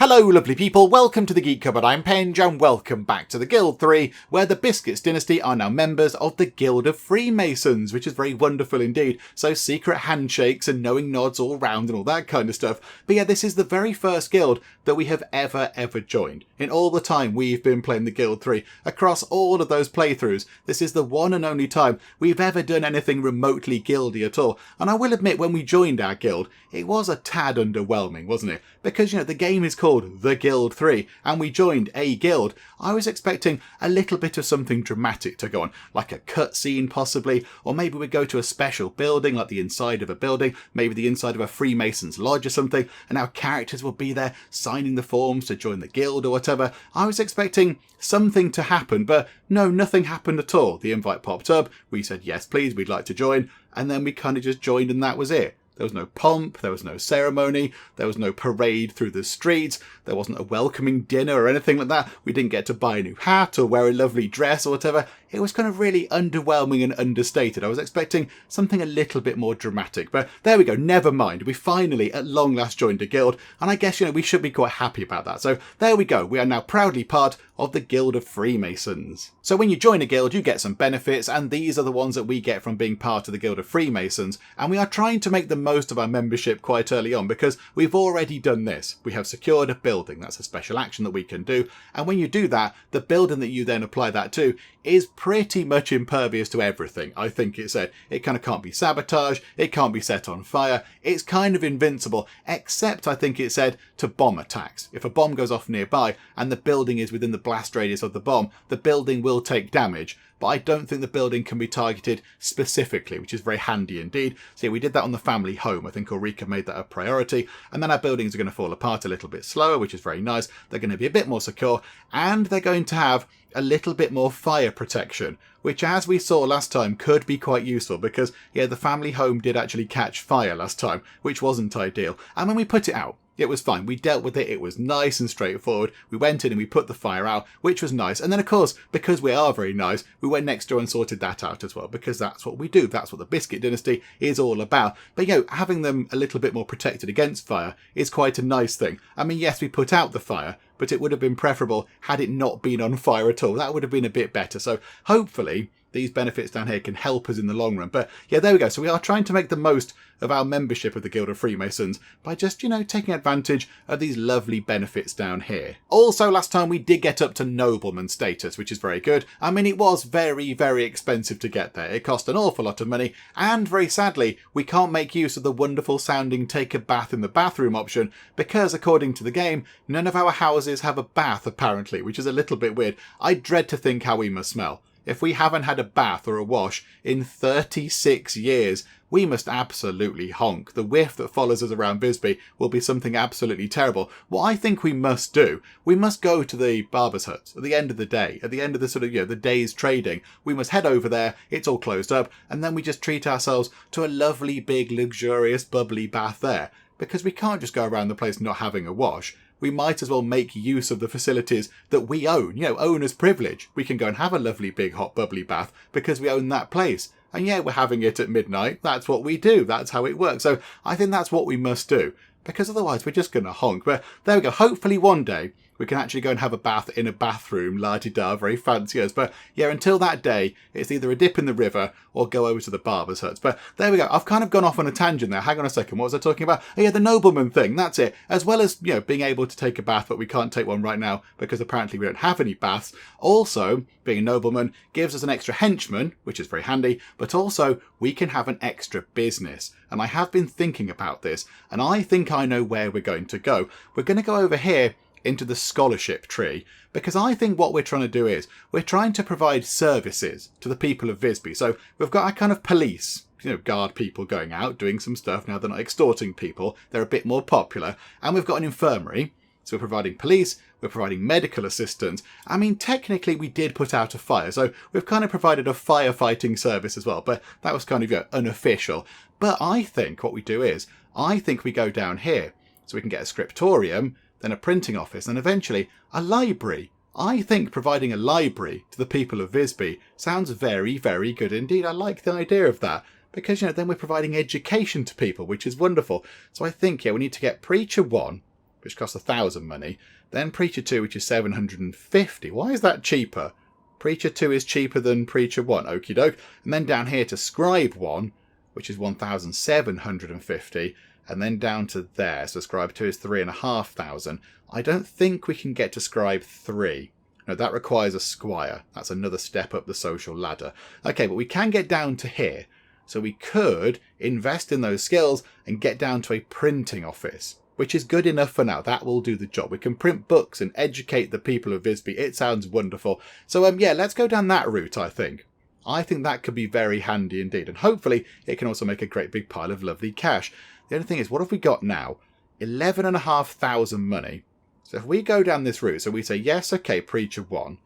Hello lovely people, welcome to the Geek Cupboard, I'm Penge and welcome back to the Guild 3, where the Biscuits Dynasty are now members of the Guild of Freemasons, which is very wonderful indeed. So secret handshakes and knowing nods all round and all that kind of stuff. But yeah, this is the very first guild that we have ever joined. In all the time we've been playing the Guild 3, across all of those playthroughs, this is the one and only time we've ever done anything remotely guildy at all. And I will admit, when we joined our guild, it was a tad underwhelming, wasn't it? Because, the game is called The Guild 3, and we joined a guild. I was expecting a little bit of something dramatic to go on, like a cutscene possibly, or maybe we'd go to a special building, like the inside of a building, maybe the inside of a Freemasons lodge or something, and our characters will be there signing the forms to join the guild or whatever. I was expecting something to happen, but no, nothing happened at all. The invite popped up, we said yes please, we'd like to join, and then we kind of just joined and that was it. There was no pomp, there was no ceremony, there was no parade through the streets, there wasn't a welcoming dinner or anything like that. We didn't get to buy a new hat or wear a lovely dress or whatever. It was kind of really underwhelming and understated. I was expecting something a little bit more dramatic, but there we go, never mind. We finally at long last joined a guild, and I guess, we should be quite happy about that. So there we go, we are now proudly part of the Guild of Freemasons. So when you join a guild, you get some benefits, and these are the ones that we get from being part of the Guild of Freemasons, and we are trying to make the most of our membership quite early on, because we've already done this. We have secured a building. That's a special action that we can do, and when you do that, the building that you then apply that to is pretty much impervious to everything. I think it said it kind of can't be sabotaged, it can't be set on fire, it's kind of invincible, except I think it said to bomb attacks. If a bomb goes off nearby and the building is within the blast radius of the bomb, the building will take damage, but I don't think the building can be targeted specifically, which is very handy indeed. So yeah, we did that on the family home. I think Ulrika made that a priority, and then our buildings are going to fall apart a little bit slower, which is very nice. They're going to be a bit more secure, and they're going to have a little bit more fire protection, which, as we saw last time, could be quite useful because, yeah, the family home did actually catch fire last time, which wasn't ideal. And when we put it out, it was fine. We dealt with it. It was nice and straightforward. We went in and we put the fire out, which was nice. And then, of course, because we are very nice, we went next door and sorted that out as well, because that's what we do. That's what the Biscuit Dynasty is all about. But, having them a little bit more protected against fire is quite a nice thing. I mean, yes, we put out the fire, but it would have been preferable had it not been on fire at all. That would have been a bit better. So hopefully these benefits down here can help us in the long run. But yeah, there we go. So we are trying to make the most of our membership of the Guild of Freemasons by just, taking advantage of these lovely benefits down here. Also, last time we did get up to Nobleman status, which is very good. I mean, it was very, very expensive to get there. It cost an awful lot of money, and very sadly, we can't make use of the wonderful sounding take a bath in the bathroom option because, according to the game, none of our houses have a bath apparently, which is a little bit weird. I dread to think how we must smell. If we haven't had a bath or a wash in 36 years, we must absolutely honk. The whiff that follows us around Bisbee will be something absolutely terrible. What I think we must do, we must go to the barber's hut at the end of the day, at the end of the sort of, the day's trading. We must head over there, it's all closed up, and then we just treat ourselves to a lovely, big, luxurious, bubbly bath there. Because we can't just go around the place not having a wash. We might as well make use of the facilities that we own, owner's privilege. We can go and have a lovely big hot bubbly bath because we own that place. And yeah, we're having it at midnight. That's what we do. That's how it works. So I think that's what we must do, because otherwise we're just going to honk. But there we go. Hopefully one day we can actually go and have a bath in a bathroom, la-di-da, very fancy us. But yeah, until that day, it's either a dip in the river or go over to the barber's huts. But there we go. I've kind of gone off on a tangent there. Hang on a second. What was I talking about? Oh yeah, the Nobleman thing. That's it. As well as, being able to take a bath, but we can't take one right now because apparently we don't have any baths. Also, being a nobleman gives us an extra henchman, which is very handy, but also we can have an extra business. And I have been thinking about this, and I think I know where we're going to go. We're going to go over here into the scholarship tree, because I think what we're trying to do is we're trying to provide services to the people of Visby. So we've got our kind of police, guard people going out doing some stuff. Now they're not extorting people, they're a bit more popular. And we've got an infirmary, so we're providing police, we're providing medical assistance. I mean, technically we did put out a fire, so we've kind of provided a firefighting service as well, but that was kind of unofficial. But I think what we do is, I think we go down here, so we can get a scriptorium, then a printing office, and eventually a library. I think providing a library to the people of Visby sounds very, very good indeed. I like the idea of that. Because, then we're providing education to people, which is wonderful. So I think, we need to get Preacher 1, which costs 1,000 money. Then Preacher 2, which is 750. Why is that cheaper? Preacher 2 is cheaper than Preacher 1. Okie doke. And then down here to Scribe 1, which is 1,750. And then down to there. So Scribe 2 is 3,500. I don't think we can get to Scribe 3. No, that requires a squire. That's another step up the social ladder. Okay, but we can get down to here. So we could invest in those skills and get down to a printing office, which is good enough for now. That will do the job. We can print books and educate the people of Visby. It sounds wonderful. So, yeah, let's go down that route, I think. I think that could be very handy indeed. And hopefully it can also make a great big pile of lovely cash. The only thing is, what have we got now? 11,500 money. So if we go down this route, so we say, yes, okay, Preacher 1,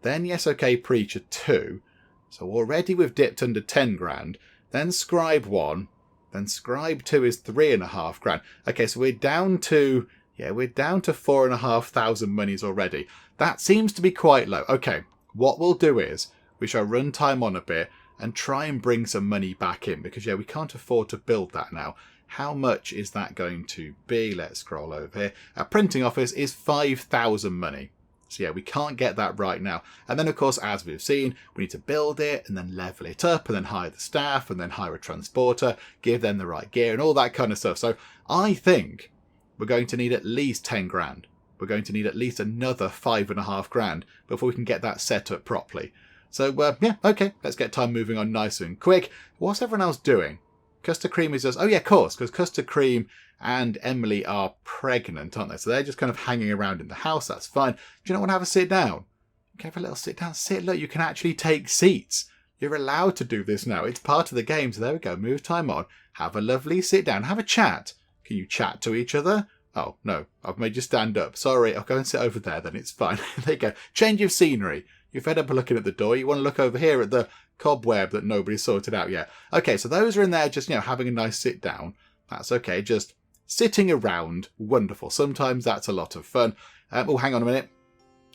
then yes, okay, Preacher 2. So already we've dipped under 10 grand. Then Scribe 1, then Scribe 2 is 3.5 grand. Okay, so we're down to, we're down to 4,500 monies already. That seems to be quite low. Okay, what we'll do is we shall run time on a bit and try and bring some money back in because, we can't afford to build that now. How much is that going to be? Let's scroll over here. Our printing office is 5,000 money. So we can't get that right now. And then, of course, as we've seen, we need to build it and then level it up and then hire the staff and then hire a transporter, give them the right gear and all that kind of stuff. So I think we're going to need at least 10 grand. We're going to need at least another 5.5 grand before we can get that set up properly. So, okay, let's get time moving on nice and quick. What's everyone else doing? Custard Cream is just... Oh, yeah, of course, because Custard Cream and Emily are pregnant, aren't they? So they're just kind of hanging around in the house. That's fine. Do you not want to have a sit down? You can have a little sit down. Sit, look, you can actually take seats. You're allowed to do this now. It's part of the game. So there we go. Move time on. Have a lovely sit down. Have a chat. Can you chat to each other? Oh, no. I've made you stand up. Sorry. I'll go and sit over there then. It's fine. There you go. Change of scenery. You're fed up of looking at the door. You want to look over here at the cobweb that nobody's sorted out yet. Okay, so those are in there just, having a nice sit down. That's okay. Just sitting around. Wonderful. Sometimes that's a lot of fun. Oh, hang on a minute.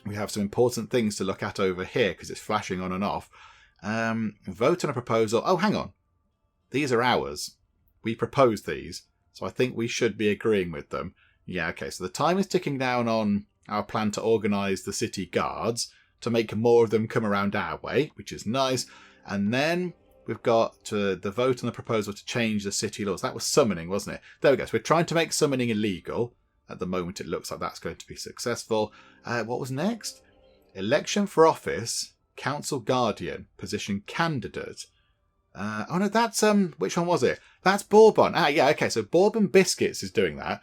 We have some important things to look at over here because it's flashing on and off. Vote on a proposal. Oh, hang on. These are ours. We proposed these. So I think we should be agreeing with them. Yeah, okay. So the time is ticking down on our plan to organise the city guards to make more of them come around our way, which is nice. And then we've got the vote on the proposal to change the city laws. That was summoning, wasn't it? There we go. So we're trying to make summoning illegal. At the moment, it looks like that's going to be successful. What was next? Election for office, council guardian, position candidate. Oh no, that's which one was it? That's Bourbon. Yeah, okay. So Bourbon Biscuits is doing that.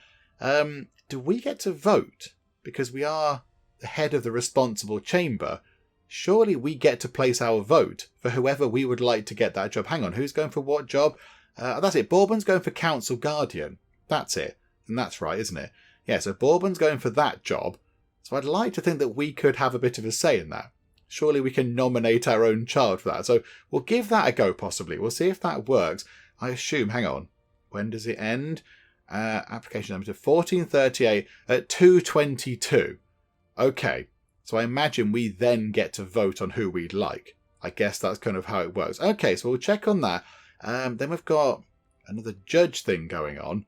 Do we get to vote because we are the head of the responsible chamber? Surely we get to place our vote for whoever we would like to get that job. Hang on, who's going for what job? That's it. Bourbon's going for council guardian. That's it. And that's right, isn't it? Yeah, so Bourbon's going for that job. So I'd like to think that we could have a bit of a say in that. Surely we can nominate our own child for that. So we'll give that a go, possibly. We'll see if that works. I assume, hang on, when does it end? Application number to 1438 at 2:22. Okay, so I imagine we then get to vote on who we'd like. I guess that's kind of how it works. Okay, so we'll check on that. Then we've got another judge thing going on.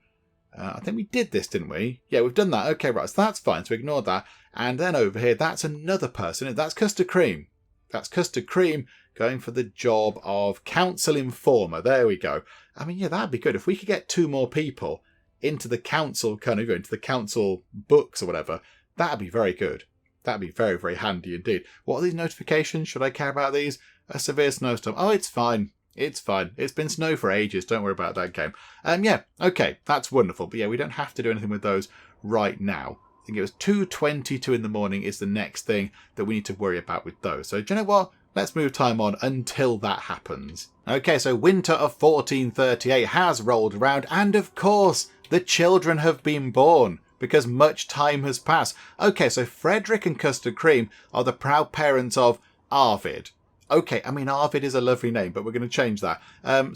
I think we did this, didn't we? Yeah, we've done that. Okay, right, so that's fine. So ignore that. And then over here, that's another person. That's Custard Cream. That's Custard Cream going for the job of council informer. There we go. I mean, yeah, that'd be good. If we could get 2 more people into the council, into the council books or whatever, that'd be very good. That'd be very, very handy indeed. What are these notifications? Should I care about these? A severe snowstorm. Oh, it's fine. It's fine. It's been snow for ages. Don't worry about that game. Yeah, okay, that's wonderful. But yeah, we don't have to do anything with those right now. I think it was 2:22 in the morning is the next thing that we need to worry about with those. So do you know what? Let's move time on until that happens. Okay, so winter of 1438 has rolled around, and of course, the children have been born because much time has passed. Okay, so Frederick and Custard Cream are the proud parents of Arvid. Okay, I mean, Arvid is a lovely name, but we're going to change that.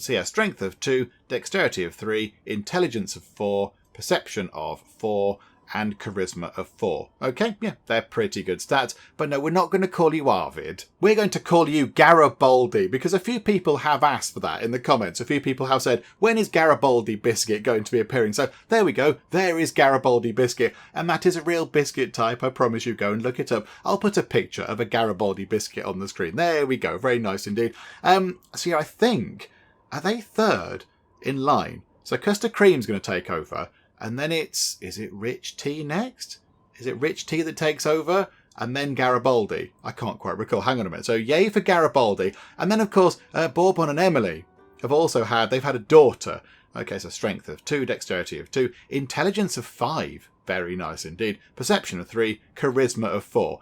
So yeah, strength of 2, dexterity of 3, intelligence of 4, perception of 4, and charisma of 4. Okay, yeah, they're pretty good stats. But no, we're not going to call you Arvid. We're going to call you Garibaldi, because a few people have asked for that in the comments. A few people have said, when is Garibaldi Biscuit going to be appearing? So there we go. There is Garibaldi Biscuit. And that is a real biscuit type. I promise you, go and look it up. I'll put a picture of a Garibaldi Biscuit on the screen. There we go. Very nice indeed. So yeah, I think, are they third in line? So Custard Cream's going to take over. And then is it Rich Tea next? Is it Rich Tea that takes over? And then Garibaldi? I can't quite recall. Hang on a minute. So yay for Garibaldi. And then, of course, Bourbon and Emily they've had a daughter. Okay, so strength of 2, dexterity of 2, intelligence of 5. Very nice indeed. Perception of 3, charisma of 4.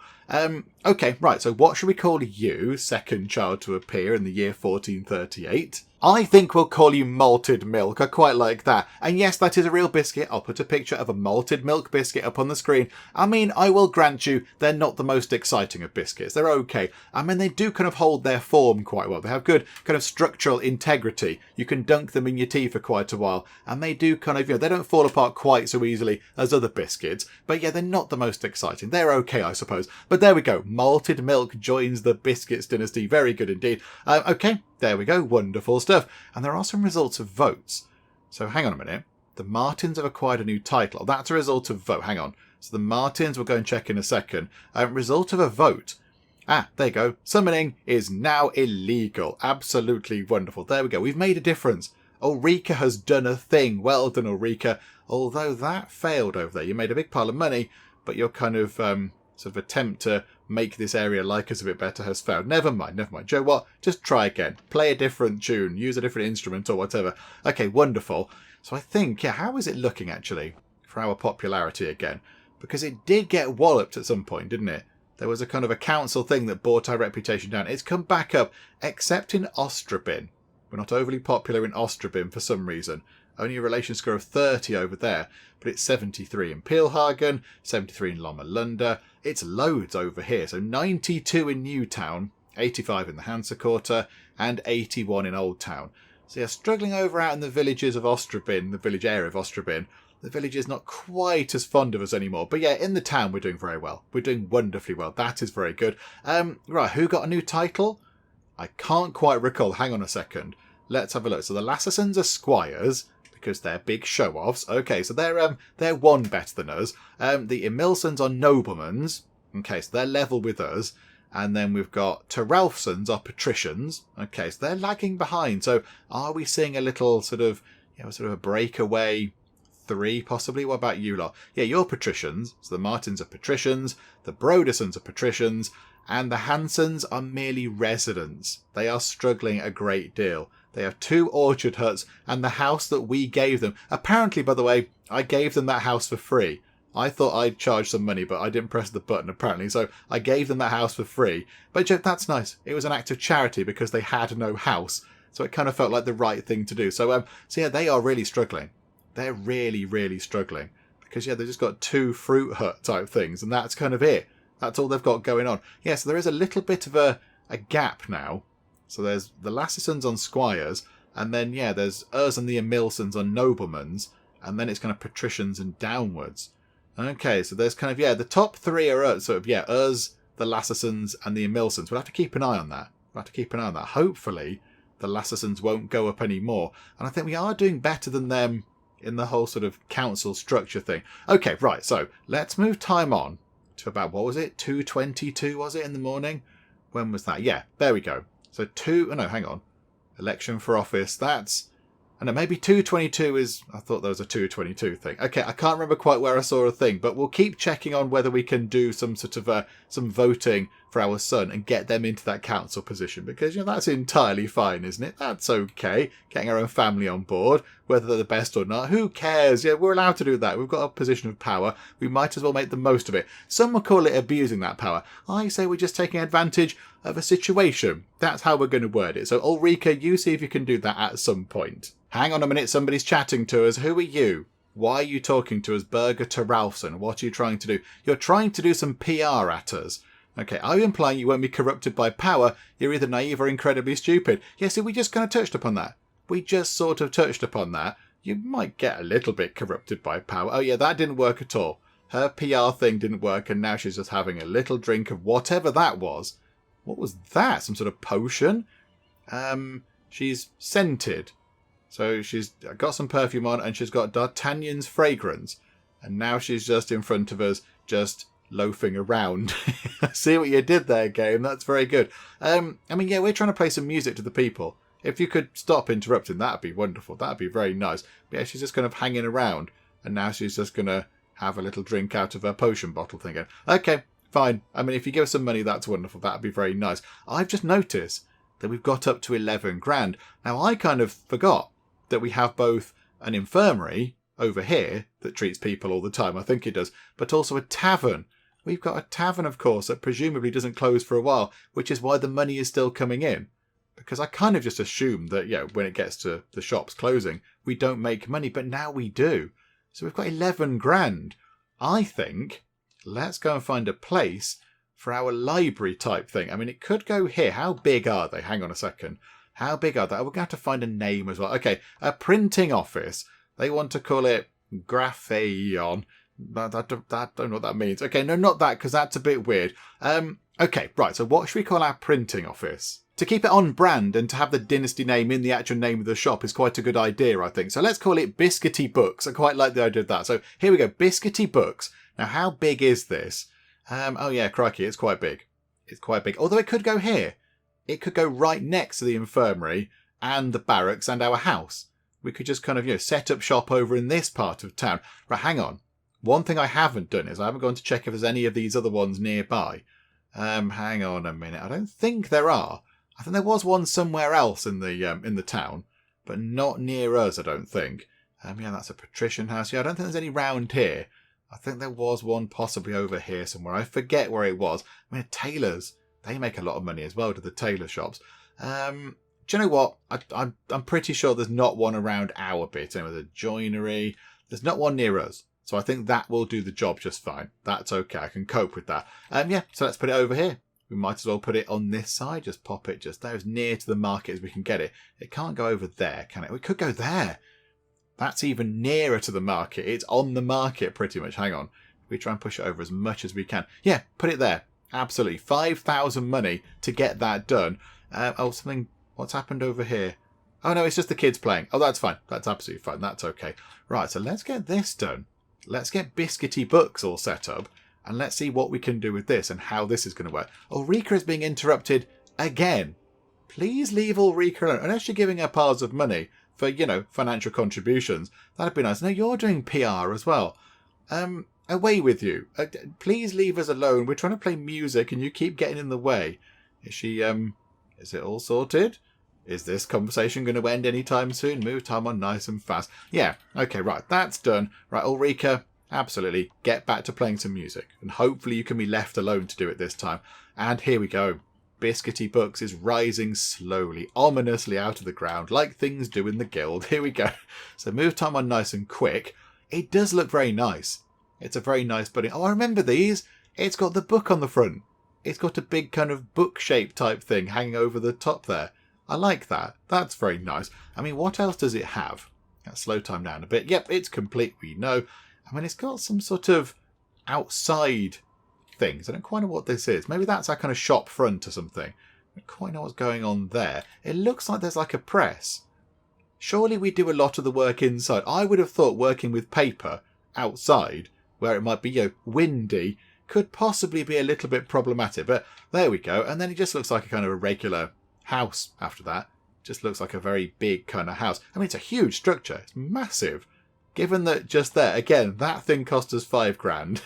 Okay, right. So what should we call you, second child to appear in the year 1438? I think we'll call you Malted Milk. I quite like that. And yes, that is a real biscuit. I'll put a picture of a malted milk biscuit up on the screen. I mean, I will grant you, they're not the most exciting of biscuits. They're okay. I mean, they do kind of hold their form quite well. They have good kind of structural integrity. You can dunk them in your tea for quite a while. And they do kind of, they don't fall apart quite so easily as other biscuits. But yeah, they're not the most exciting. They're okay, I suppose. But there we go. Malted Milk joins the Biscuits Dynasty. Very good indeed. Okay. There we go. Wonderful stuff. And there are some results of votes. So hang on a minute. The Maartens have acquired a new title. That's a result of vote. Hang on. So the Maartens, we'll go and check in a second. Result of a vote. Ah, there you go. Summoning is now illegal. Absolutely wonderful. There we go. We've made a difference. Ulrika has done a thing. Well done, Ulrika. Although that failed over there. You made a big pile of money, but your kind of sort of attempt to make this area like us a bit better has failed. Never mind. Do you know what? Just try again. Play a different tune. Use a different instrument or whatever. Okay, wonderful. So I think, yeah, how is it looking actually for our popularity again? Because it did get walloped at some point, didn't it? There was a kind of a council thing that brought our reputation down. It's come back up, except in Ostrobin. We're not overly popular in Ostrobin for some reason. Only a relation score of 30 over there, but it's 73 in Peelhagen, 73 in Lomalunda. It's loads over here, so 92 in Newtown, 85 in the Hansa Quarter, and 81 in Old Town. So you're struggling over out in the villages of Ostrobin, the village area of Ostrobin. The village is not quite as fond of us anymore. But yeah, in the town we're doing very well. We're doing wonderfully well. That is very good. Right, who got a new title? I can't quite recall. Hang on a second. Let's have a look. So the Lassasons are squires, because they're big show-offs. Okay, so they're one better than us. The Emilsons are noblemans. Okay, so they're level with us. And then we've got Terralfsons are patricians. Okay, so they're lagging behind. So are we seeing a little sort of a breakaway 3 possibly? What about you lot? Yeah, you're patricians. So the Maartens are patricians. The Brodesons are patricians. And the Hansons are merely residents. They are struggling a great deal. They have 2 orchard huts and the house that we gave them. Apparently, by the way, I gave them that house for free. I thought I'd charge some money, but I didn't press the button apparently. So I gave them that house for free. But that's nice. It was an act of charity because they had no house. So it kind of felt like the right thing to do. So yeah, they are really struggling. They're really, really struggling. Because yeah, they've just got 2 fruit hut type things. And that's kind of it. That's all they've got going on. Yeah, so there is a little bit of a gap now. So there's the Lassasons on squires, and then, yeah, there's us and the Emilsons on noblemans, and then it's kind of patricians and downwards. Okay, so there's kind of, yeah, the top 3 are us, sort of, yeah, us, the Lassasons, and the Emilsons. We'll have to keep an eye on that. Hopefully, the Lassasons won't go up anymore. And I think we are doing better than them in the whole sort of council structure thing. Okay, right, so let's move time on to about, what was it, 2:22, was it, in the morning? When was that? Yeah, there we go. So hang on. Election for office, that's... maybe 2:22 is... I thought there was a 2:22 thing. Okay, I can't remember quite where I saw a thing, but we'll keep checking on whether we can do some sort of some voting for our son and get them into that council position, because that's entirely fine, isn't it? That's okay. Getting our own family on board, whether they're the best or not, who cares? Yeah, we're allowed to do that. We've got a position of power. We might as well make the most of it. Some will call it abusing that power. I say we're just taking advantage of a situation. That's how we're going to word it. So Ulrika, you see if you can do that at some point. Hang on a minute, somebody's chatting to us. Who are you? Why are you talking to us, Birger Terralfson? What are you trying to do? You're trying to do some PR at us. Okay, are you implying you won't be corrupted by power? You're either naive or incredibly stupid. Yeah, see, we just kind of touched upon that. We just sort of touched upon that. You might get a little bit corrupted by power. Oh yeah, that didn't work at all. her PR thing didn't work, and now she's just having a little drink of whatever that was. What was that? Some sort of potion? She's scented. So she's got some perfume on, and she's got D'Artagnan's fragrance. And now she's just in front of us, just loafing around. See what you did there, game. That's very good. I mean, yeah, we're trying to play some music to the people. If you could stop interrupting, that'd be wonderful. That'd be very nice. But yeah, she's just kind of hanging around. And now she's just going to have a little drink out of her potion bottle thing again. Okay, fine. I mean, if you give us some money, that's wonderful. That'd be very nice. I've just noticed that we've got up to 11 grand. Now, I kind of forgot that we have both an infirmary over here that treats people all the time. I think it does. But also a tavern. We've got a tavern, of course, that presumably doesn't close for a while, which is why the money is still coming in. Because I kind of just assumed that, yeah, when it gets to the shops closing, we don't make money. But now we do. So we've got 11 grand. I think, let's go and find a place for our library type thing. I mean, it could go here. How big are they? Hang on a second. How big are they? We're going to have to find a name as well. Okay, a printing office. They want to call it Grapheon. I don't know what that means. Okay, no, not that, because that's a bit weird. Okay, right, so what should we call our printing office? To keep it on brand and to have the dynasty name in the actual name of the shop is quite a good idea, I think. So let's call it Biscuity Books. I quite like the idea of that. So here we go, Biscuity Books. Now, how big is this? Oh yeah, crikey, it's quite big. It's quite big. Although it could go here. It could go right next to the infirmary and the barracks and our house. We could just kind of, set up shop over in this part of town. Right, hang on. One thing I haven't done is I haven't gone to check if there's any of these other ones nearby. Hang on a minute. I don't think there are. I think there was one somewhere else in the town, but not near us, I don't think. Yeah, that's a patrician house. Yeah, I don't think there's any round here. I think there was one possibly over here somewhere. I forget where it was. I mean, tailors, they make a lot of money as well to the tailor shops. Do you know what? I'm pretty sure there's not one around our bit. Anyway, the joinery, there's not one near us. So I think that will do the job just fine. That's okay. I can cope with that. Yeah, so let's put it over here. We might as well put it on this side. Just pop it just there as near to the market as we can get it. It can't go over there, can it? We could go there. That's even nearer to the market. It's on the market pretty much. Hang on. We try and push it over as much as we can. Yeah, put it there. Absolutely. 5,000 money to get that done. Something. What's happened over here? Oh, no, it's just the kids playing. Oh, that's fine. That's absolutely fine. That's okay. Right, so let's get this done. Let's get Biscuity Books all set up. And let's see what we can do with this and how this is going to work. Ulrika is being interrupted again. Please leave Ulrika alone. Unless you're giving her piles of money for, financial contributions. That'd be nice. No, you're doing PR as well. Away with you. Please leave us alone. We're trying to play music and you keep getting in the way. Is she, is it all sorted? Is this conversation going to end anytime soon? Move time on nice and fast. Yeah, okay, right. That's done. Right, Ulrika. Absolutely. Get back to playing some music. And hopefully you can be left alone to do it this time. And here we go. Biscuity Books is rising slowly, ominously out of the ground, like things do in the guild. Here we go. So move time on nice and quick. It does look very nice. It's a very nice building. Oh, I remember these. It's got the book on the front. It's got a big kind of book shape type thing hanging over the top there. I like that. That's very nice. I mean, what else does it have? Let's slow time down a bit. Yep, it's complete. We know. I mean, it's got some sort of outside things. I don't quite know what this is. Maybe that's our kind of shop front or something. I don't quite know what's going on there. It looks like there's like a press. Surely we do a lot of the work inside. I would have thought working with paper outside, where it might be, windy, could possibly be a little bit problematic. But there we go. And then it just looks like a kind of a regular house after that. Just looks like a very big kind of house. I mean, it's a huge structure. It's massive. Given that just there, again, that thing cost us 5 grand.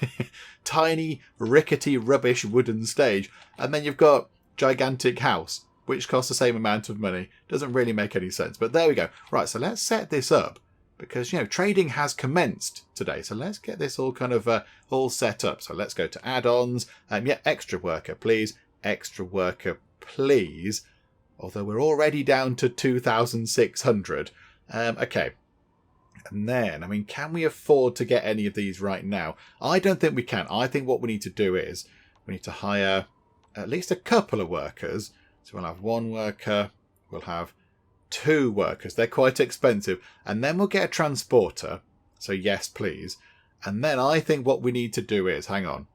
Tiny, rickety, rubbish wooden stage. And then you've got gigantic house, which costs the same amount of money. Doesn't really make any sense. But there we go. Right, so let's set this up. Because, trading has commenced today. So let's get this all kind of all set up. So let's go to add-ons. Extra worker, please. Extra worker, please. Although we're already down to 2,600. Okay. And then, I mean, can we afford to get any of these right now? I don't think we can. I think what we need to do is we need to hire at least a couple of workers. So we'll have 1 worker. We'll have 2 workers. They're quite expensive. And then we'll get a transporter. So yes, please. And then I think what we need to do is, hang on,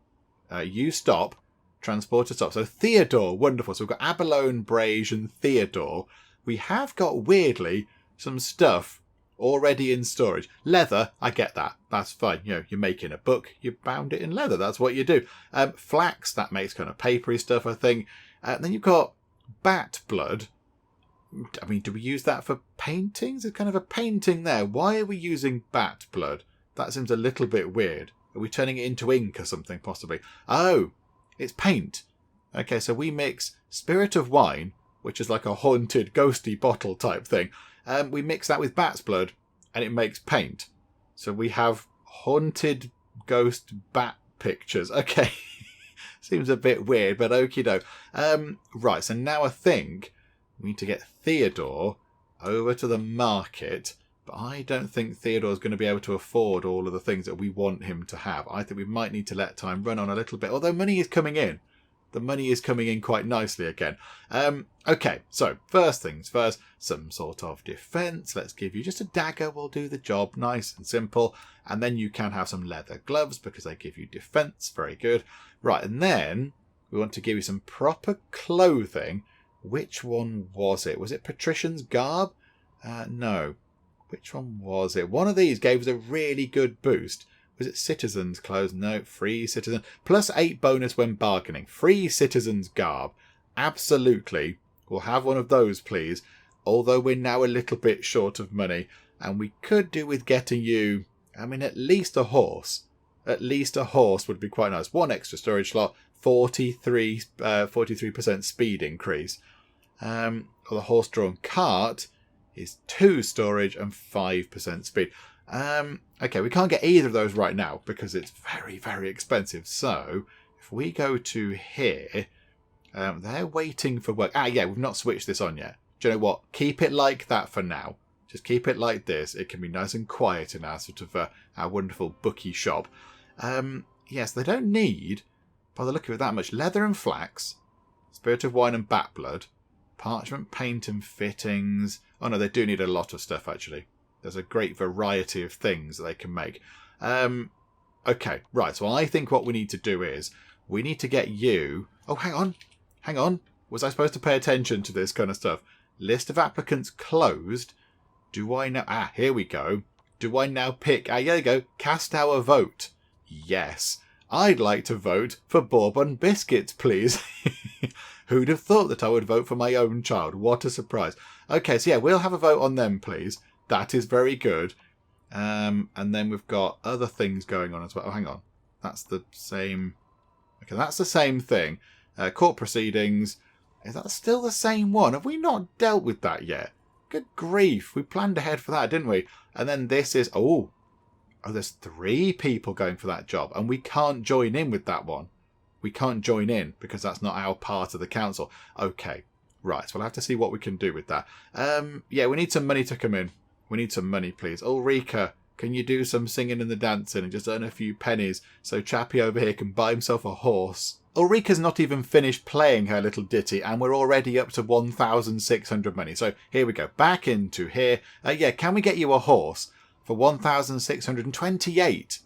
you stop, transporter stop. So Theodore, wonderful. So we've got Abalone, Brage and Theodore. We have got, weirdly, some stuff already in storage. Leather, I get that. That's fine. You know, you're making a book, you bound it in leather. That's what you do. Flax, that makes kind of papery stuff, I think. Then you've got bat blood. I mean, do we use that for paintings? It's kind of a painting there. Why are we using bat blood? That seems a little bit weird. Are we turning it into ink or something, possibly? Oh, it's paint. Okay, so we mix spirit of wine, which is like a haunted, ghosty bottle type thing. We mix that with bat's blood, and it makes paint. So we have haunted ghost bat pictures. Okay, seems a bit weird, but okie doke. Right, so now I think we need to get Theodore over to the market. But I don't think Theodore's going to be able to afford all of the things that we want him to have. I think we might need to let time run on a little bit. Although money is coming in. The money is coming in quite nicely again. Okay, so first things first, some sort of defence. Let's give you just a dagger. Will do the job. Nice and simple. And then you can have some leather gloves because they give you defence. Very good. Right, and then we want to give you some proper clothing. Which one was it? Was it Patrician's garb? No. Which one was it? One of these gave us a really good boost. Was it Citizen's clothes? No, free citizen. Plus 8 bonus when bargaining. Free Citizen's garb. Absolutely. We'll have one of those, please. Although we're now a little bit short of money. And we could do with getting you, I mean, at least a horse. At least a horse would be quite nice. 1 extra storage slot. 43% speed increase. The horse-drawn cart is 2 storage and 5% speed. Okay, we can't get either of those right now because it's very, very expensive. So if we go to here, they're waiting for work. Yeah, we've not switched this on yet. Do you know what? Keep it like that for now. Just keep it like this. It can be nice and quiet in our sort of our wonderful bookie shop. Yes, they don't need, by the look of it, that much leather and flax, spirit of wine and bat blood, parchment, paint and fittings. Oh no, they do need a lot of stuff actually. There's a great variety of things that they can make. Okay, right, so I think what we need to do is, we need to get you... Oh, hang on. Was I supposed to pay attention to this kind of stuff? List of applicants closed. Do I now... here we go. Do I now pick... there you go. Cast our vote. Yes. I'd like to vote for Bourbon Biscuits, please. Who'd have thought that I would vote for my own child? What a surprise. Okay, so yeah, we'll have a vote on them, please. That is very good. And then we've got other things going on as well. Oh, hang on. That's the same... Okay, that's the same thing. Court proceedings. Is that still the same one? Have we not dealt with that yet? Good grief. We planned ahead for that, didn't we? And then this is... Oh, there's 3 people going for that job. And we can't join in with that one. We can't join in because that's not our part of the council. Okay, right. So we'll have to see what we can do with that. Yeah, we need some money to come in. We need some money, please. Ulrika, can you do some singing and the dancing and just earn a few pennies so Chappie over here can buy himself a horse? Ulrika's not even finished playing her little ditty and we're already up to 1,600 money. So here we go. Back into here. Yeah, can we get you a horse for 1,628?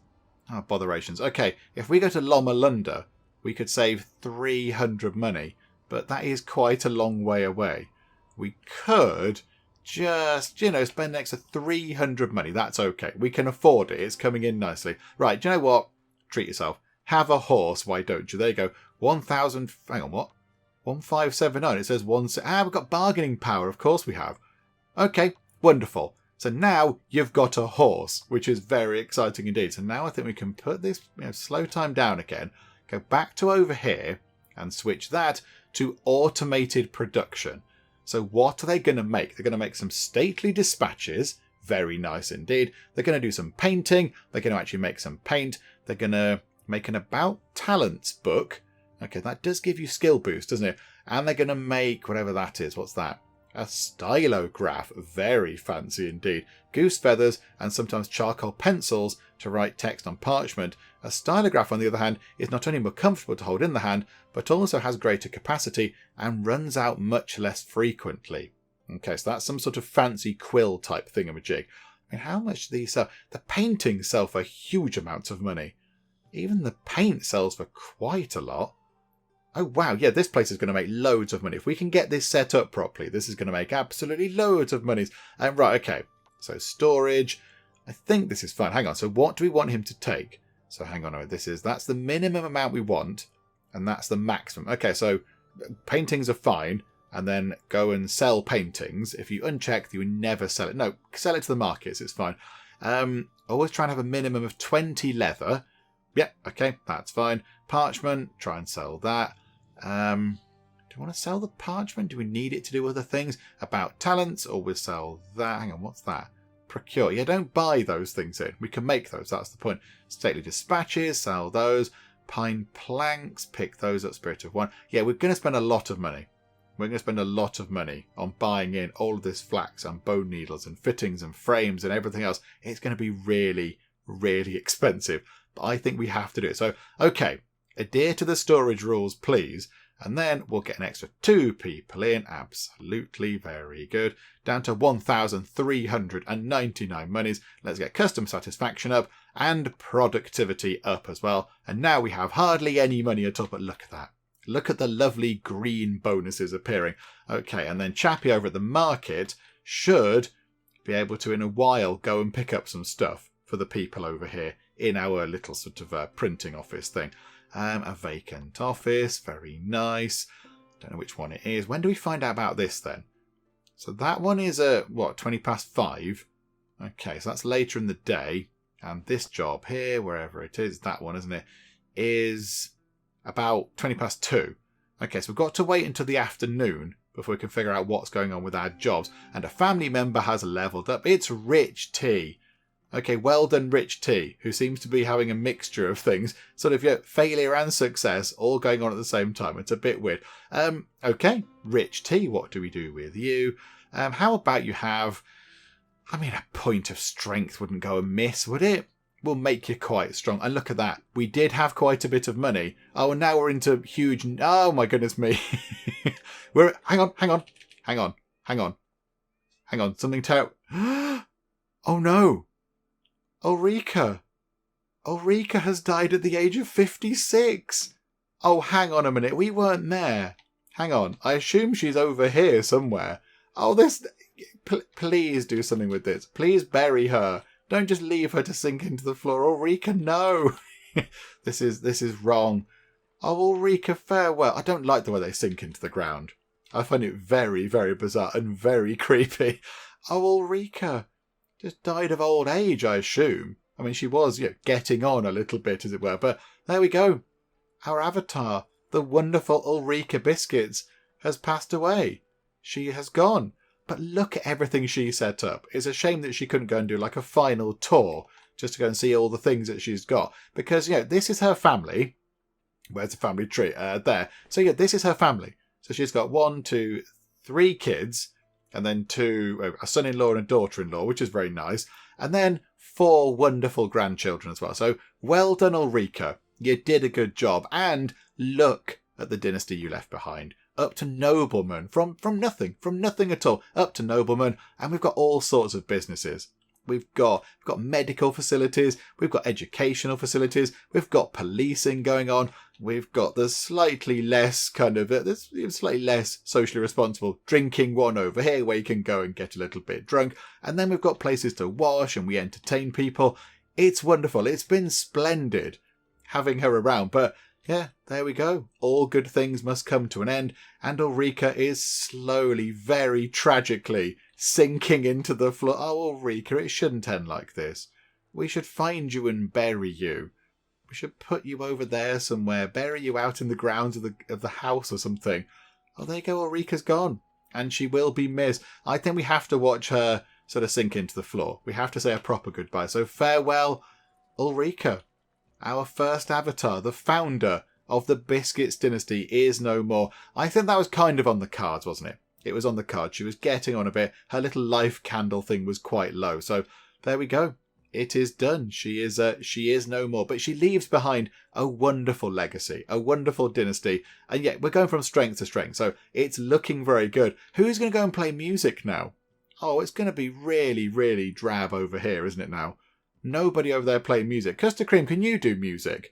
Oh, botherations. Okay, if we go to Lomalunda, we could save 300 money, but that is quite a long way away. We could just, spend an extra 300 money. That's okay. We can afford it. It's coming in nicely. Right, do you know what? Treat yourself. Have a horse, why don't you? There you go. 1,000... Hang on, what? 1,579. It says one... we've got bargaining power. Of course we have. Okay, wonderful. So now you've got a horse, which is very exciting indeed. So now I think we can put this, slow time down again. Go back to over here and switch that to automated production. So what are they going to make? They're going to make some stately dispatches. Very nice indeed. They're going to do some painting. They're going to actually make some paint. They're going to make an about talents book. Okay, that does give you skill boost, doesn't it? And they're going to make whatever that is. What's that? A stylograph. Very fancy indeed. Goose feathers and sometimes charcoal pencils to write text on parchment. A stylograph, on the other hand, is not only more comfortable to hold in the hand, but also has greater capacity and runs out much less frequently. Okay, so that's some sort of fancy quill type thingamajig. I mean, how much do these sell? The paintings sell for huge amounts of money. Even the paint sells for quite a lot. Oh, wow. Yeah, this place is going to make loads of money. If we can get this set up properly, this is going to make absolutely loads of money. Right, okay. So storage. I think this is fine. Hang on. So what do we want him to take? So hang on. That's the minimum amount we want. And that's the maximum. Okay, so paintings are fine. And then go and sell paintings. If you uncheck, you would never sell it. No, sell it to the markets. It's fine. Always try and have a minimum of 20 leather. Yeah, okay, that's fine. Parchment, try and sell that. Do we want to sell the parchment? Do we need it to do other things? About talents, always sell that. Hang on, what's that? Procure. Yeah, don't buy those things in. We can make those, that's the point. Stately dispatches, sell those. Pine planks, pick those up. Spirit of One. Yeah, we're going to spend a lot of money. We're going to spend a lot of money on buying in all of this flax and bone needles and fittings and frames and everything else. It's going to be really, really expensive. But I think we have to do it. So, okay, adhere to the storage rules, please. And then we'll get an extra 2 people in. Absolutely, very good. Down to 1,399 monies. Let's get custom satisfaction up and productivity up as well. And now we have hardly any money at all, but look at that. Look at the lovely green bonuses appearing. Okay, and then Chappie over at the market should be able to, in a while, go and pick up some stuff for the people over here in our little sort of printing office thing. A vacant office, very nice. Don't know which one it is. When do we find out about this then? So that one is at, 20 past 5? Okay, so that's later in the day. And this job here, wherever it is, that one, isn't it, is about 20 past 2. Okay, so we've got to wait until the afternoon before we can figure out what's going on with our jobs. And a family member has leveled up. It's Rich T. Okay, well done, Rich T, who seems to be having a mixture of things. Sort of failure and success all going on at the same time. It's a bit weird. Okay, Rich T, what do we do with you? How about you have... I mean, a point of strength wouldn't go amiss, would it? Will make you quite strong. And look at that. We did have quite a bit of money. Oh, and now we're into huge... Oh, my goodness me. Hang on. Something terrible. Oh, no. Ulrika has died at the age of 56. Oh, hang on a minute. We weren't there. Hang on. I assume she's over here somewhere. Oh, this... Please do something with this. Please bury her. Don't just leave her to sink into the floor. Ulrika, no. This is wrong. Oh, Ulrika, farewell. I don't like the way they sink into the ground. I find it very, very bizarre and very creepy. Oh, Ulrika just died of old age, I assume. I mean, she was getting on a little bit, as it were. But there we go. Our avatar, the wonderful Ulrika Biscuits, has passed away. She has gone. But look at everything she set up. It's a shame that she couldn't go and do like a final tour just to go and see all the things that she's got. Because, this is her family. Where's the family tree? There. So, this is her family. So she's got 1, 2, 3 kids. And then 2, a son-in-law and a daughter-in-law, which is very nice. And then 4 wonderful grandchildren as well. So, well done, Ulrika. You did a good job. And look at the dynasty you left behind. Up to Nobleman, from nothing at all, up to Nobleman, and we've got all sorts of businesses. We've got medical facilities, we've got educational facilities, we've got policing going on, we've got the slightly less slightly less socially responsible drinking one over here where you can go and get a little bit drunk, and then we've got places to wash and we entertain people. It's wonderful. It's been splendid having her around, but yeah, there we go. All good things must come to an end, and Ulrika is slowly, very tragically, sinking into the floor. Oh, Ulrika, it shouldn't end like this. We should find you and bury you. We should put you over there somewhere, bury you out in the grounds of the house or something. Oh, there you go, Ulrika's gone, and she will be missed. I think we have to watch her sort of sink into the floor. We have to say a proper goodbye. So farewell, Ulrika. Our first avatar, the founder of the Biscuits Dynasty, is no more. I think that was kind of on the cards, wasn't it? It was on the cards. She was getting on a bit. Her little life candle thing was quite low. So there we go. It is done. She is no more. But she leaves behind a wonderful legacy, a wonderful dynasty. And yet we're going from strength to strength. So it's looking very good. Who's going to go and play music now? Oh, it's going to be really, really drab over here, isn't it now? Nobody over there playing music. Custard Cream, can you do music?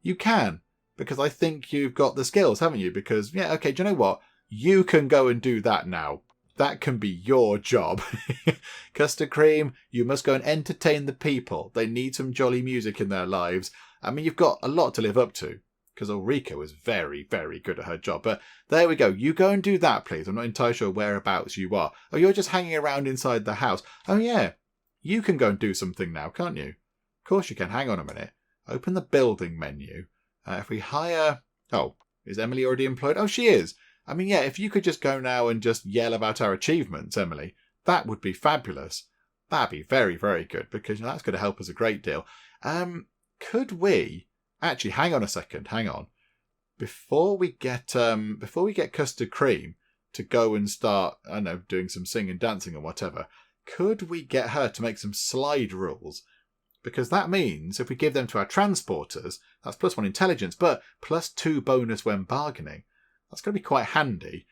You can, because I think you've got the skills, haven't you? Because, yeah, okay, do you know what? You can go and do that now. That can be your job. Custard Cream, you must go and entertain the people. They need some jolly music in their lives. I mean, you've got a lot to live up to, because Ulrika was very, very good at her job. But there we go. You go and do that, please. I'm not entirely sure whereabouts you are. Oh, you're just hanging around inside the house. Oh, yeah. You can go and do something now, can't you? Of course you can. Hang on a minute. Open the building menu. If we hire... Oh, is Emily already employed? Oh, she is. I mean, yeah, if you could just go now and just yell about our achievements, Emily, that would be fabulous. That'd be very, very good, because that's going to help us a great deal. Could we... Actually, hang on a second. Hang on. Before we get Custard Cream to go and start, I don't know, doing some singing, dancing and whatever, could we get her to make some slide rules? Because that means if we give them to our transporters, that's +1 intelligence, but +2 bonus when bargaining. That's going to be quite handy.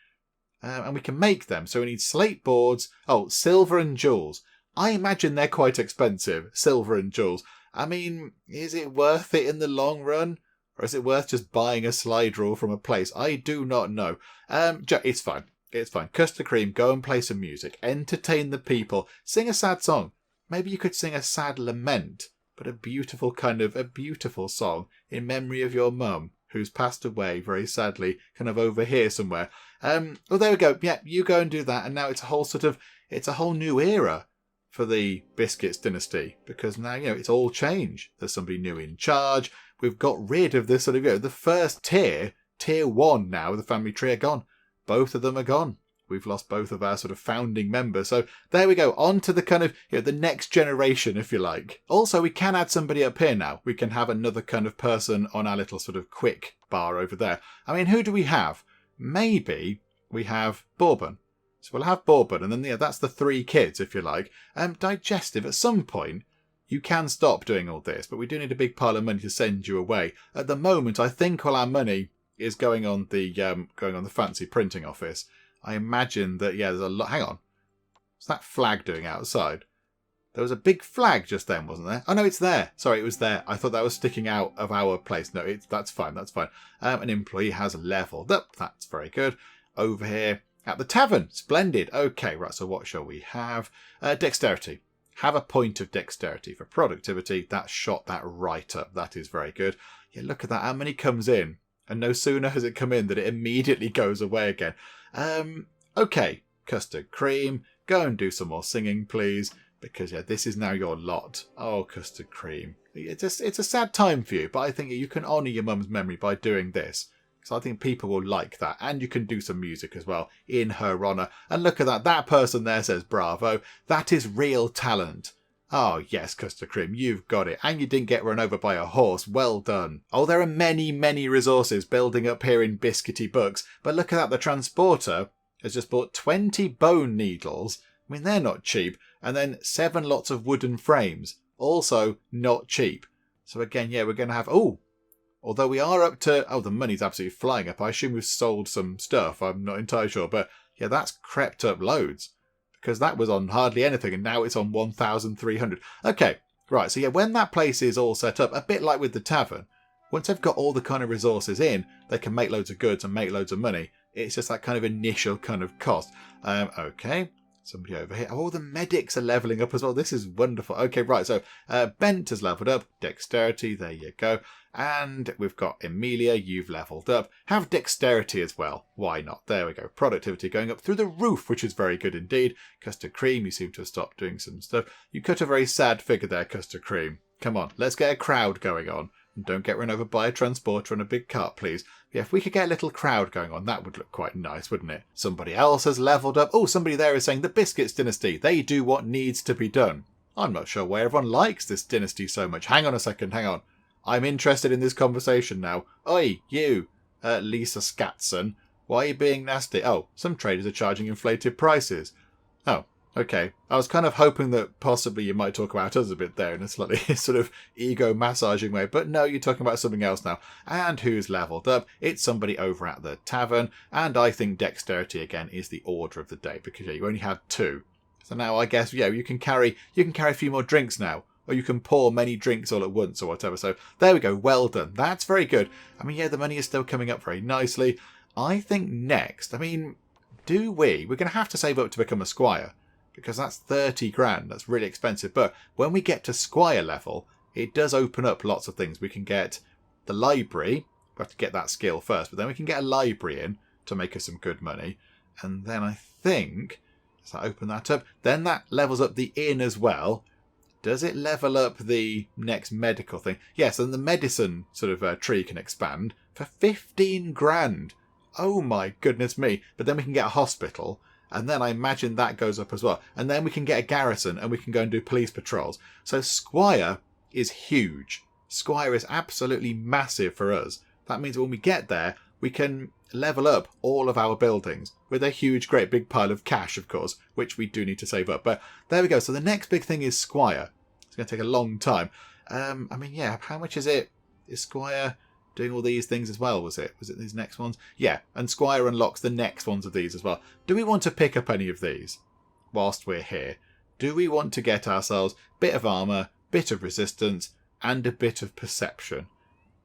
And we can make them. So we need slate boards. Oh, silver and jewels. I imagine they're quite expensive, silver and jewels. I mean, is it worth it in the long run? Or is it worth just buying a slide rule from a place? I do not know. It's fine. It's fine. Custard Cream, go and play some music. Entertain the people. Sing a sad song. Maybe you could sing a sad lament, but a beautiful song in memory of your mum, who's passed away very sadly, kind of over here somewhere. Well, there we go. Yeah, you go and do that. And now it's a whole new era for the Biscuits Dynasty, because now, it's all changed. There's somebody new in charge. We've got rid of this sort of, the first tier 1 now, the family tree are gone. Both of them are gone. We've lost both of our sort of founding members. So there we go. On to the kind of, the next generation, if you like. Also, we can add somebody up here now. We can have another kind of person on our little sort of quick bar over there. I mean, who do we have? Maybe we have Bourbon. So we'll have Bourbon, and then, that's the 3 kids, if you like. Digestive, at some point, you can stop doing all this, but we do need a big pile of money to send you away. At the moment, I think all our money is going on the fancy printing office. I imagine that, there's a lot... Hang on. What's that flag doing outside? There was a big flag just then, wasn't there? Oh, no, it's there. Sorry, it was there. I thought that was sticking out of our place. No, that's fine. That's fine. An employee has leveled up. That's very good. Over here at the tavern. Splendid. Okay, right. So what shall we have? Dexterity. Have a point of dexterity for productivity. That shot that right up. That is very good. Yeah, look at that. How many comes in? And no sooner has it come in that it immediately goes away again. Okay, Custard Cream, go and do some more singing, please. Because, this is now your lot. Oh, Custard Cream. It's a sad time for you, but I think you can honour your mum's memory by doing this. Because I think people will like that. And you can do some music as well in her honour. And look at that. That person there says bravo. That is real talent. Oh, yes, Custard Cream, you've got it. And you didn't get run over by a horse. Well done. Oh, there are many, many resources building up here in Biscuity Books. But look at that. The transporter has just bought 20 bone needles. I mean, they're not cheap. And then 7 lots of wooden frames. Also not cheap. So again, we're going to have... Oh, although we are up to... Oh, the money's absolutely flying up. I assume we've sold some stuff. I'm not entirely sure. But that's crept up loads. Because that was on hardly anything, and now it's on 1,300. Okay, right, so when that place is all set up, a bit like with the tavern, once they've got all the kind of resources in, they can make loads of goods and make loads of money. It's just that kind of initial kind of cost. Okay, somebody over here. Oh, the medics are levelling up as well. This is wonderful. Okay, right, so Bent has levelled up. Dexterity, there you go. And we've got Emilia, you've levelled up. Have dexterity as well. Why not? There we go. Productivity going up through the roof, which is very good indeed. Custard Cream, you seem to have stopped doing some stuff. You cut a very sad figure there, Custard Cream. Come on, let's get a crowd going on. And don't get run over by a transporter on a big cart, please. Yeah, if we could get a little crowd going on, that would look quite nice, wouldn't it? Somebody else has levelled up. Oh, somebody there is saying the Biscuits Dynasty. They do what needs to be done. I'm not sure why everyone likes this dynasty so much. Hang on a second, hang on. I'm interested in this conversation now. Oi, you, Lisa Scatson. Why are you being nasty? Oh, some traders are charging inflated prices. Oh, okay. I was kind of hoping that possibly you might talk about us a bit there in a slightly sort of ego-massaging way. But no, you're talking about something else now. And who's levelled up? It's somebody over at the tavern. And I think dexterity, again, is the order of the day. Because you only had 2. So now I guess, you can carry a few more drinks now. Or you can pour many drinks all at once or whatever. So there we go. Well done. That's very good. I mean, the money is still coming up very nicely. I think next, we're going to have to save up to become a squire. Because that's 30 grand. That's really expensive. But when we get to squire level, it does open up lots of things. We can get the library. We have to get that skill first. But then we can get a library in to make us some good money. And then I think, does that open that up? Then that levels up the inn as well. Does it level up the next medical thing? Yes, and the medicine sort of tree can expand for 15 grand. Oh my goodness me. But then we can get a hospital. And then I imagine that goes up as well. And then we can get a garrison and we can go and do police patrols. So Squire is huge. Squire is absolutely massive for us. That means when we get there, we can level up all of our buildings with a huge, great big pile of cash, of course, which we do need to save up. But there we go. So the next big thing is Squire. It's going to take a long time. How much is it? Is Squire doing all these things as well? Was it these next ones? Yeah, and Squire unlocks the next ones of these as well. Do we want to pick up any of these whilst we're here? Do we want to get ourselves a bit of armour, bit of resistance, and a bit of perception?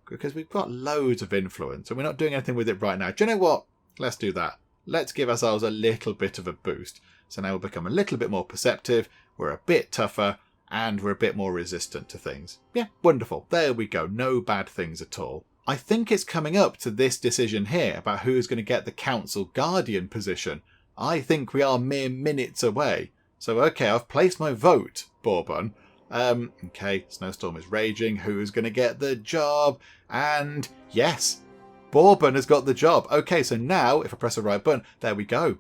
Because we've got loads of influence and we're not doing anything with it right now. Do you know what? Let's do that. Let's give ourselves a little bit of a boost. So now we'll become a little bit more perceptive. We're a bit tougher and we're a bit more resistant to things. Yeah, wonderful. There we go. No bad things at all. I think it's coming up to this decision here about who's going to get the council guardian position. I think we are mere minutes away. So, okay, I've placed my vote, Bourbon. Okay, snowstorm is raging. Who's going to get the job? And yes, Bourbon has got the job. Okay, so now if I press the right button, there we go.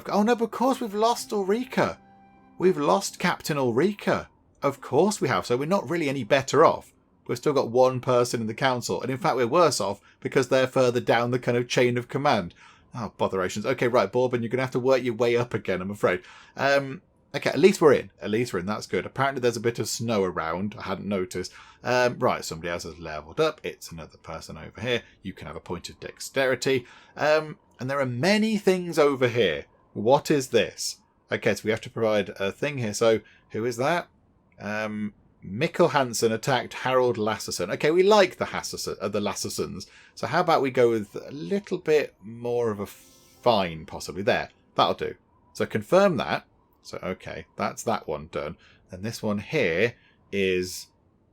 Oh no, but of course we've lost Ulrika. We've lost Captain Ulrika. Of course we have. So we're not really any better off. We've still got one person in the council. And in fact, we're worse off because they're further down the kind of chain of command. Oh, botherations. Okay, right, Bourbon, you're going to have to work your way up again, I'm afraid. Okay, at least we're in. At least we're in. That's good. Apparently there's a bit of snow around. I hadn't noticed. Right, somebody else has leveled up. It's another person over here. You can have a point of dexterity. And there are many things over here. What is this? Okay, so we have to provide a thing here. So who is that? Mikkel Hansen attacked Harold Lasserson. Okay, we like the Lassersons. So how about we go with a little bit more of a fine, possibly. There, that'll do. So confirm that. So, okay, that's that one done. And this one here is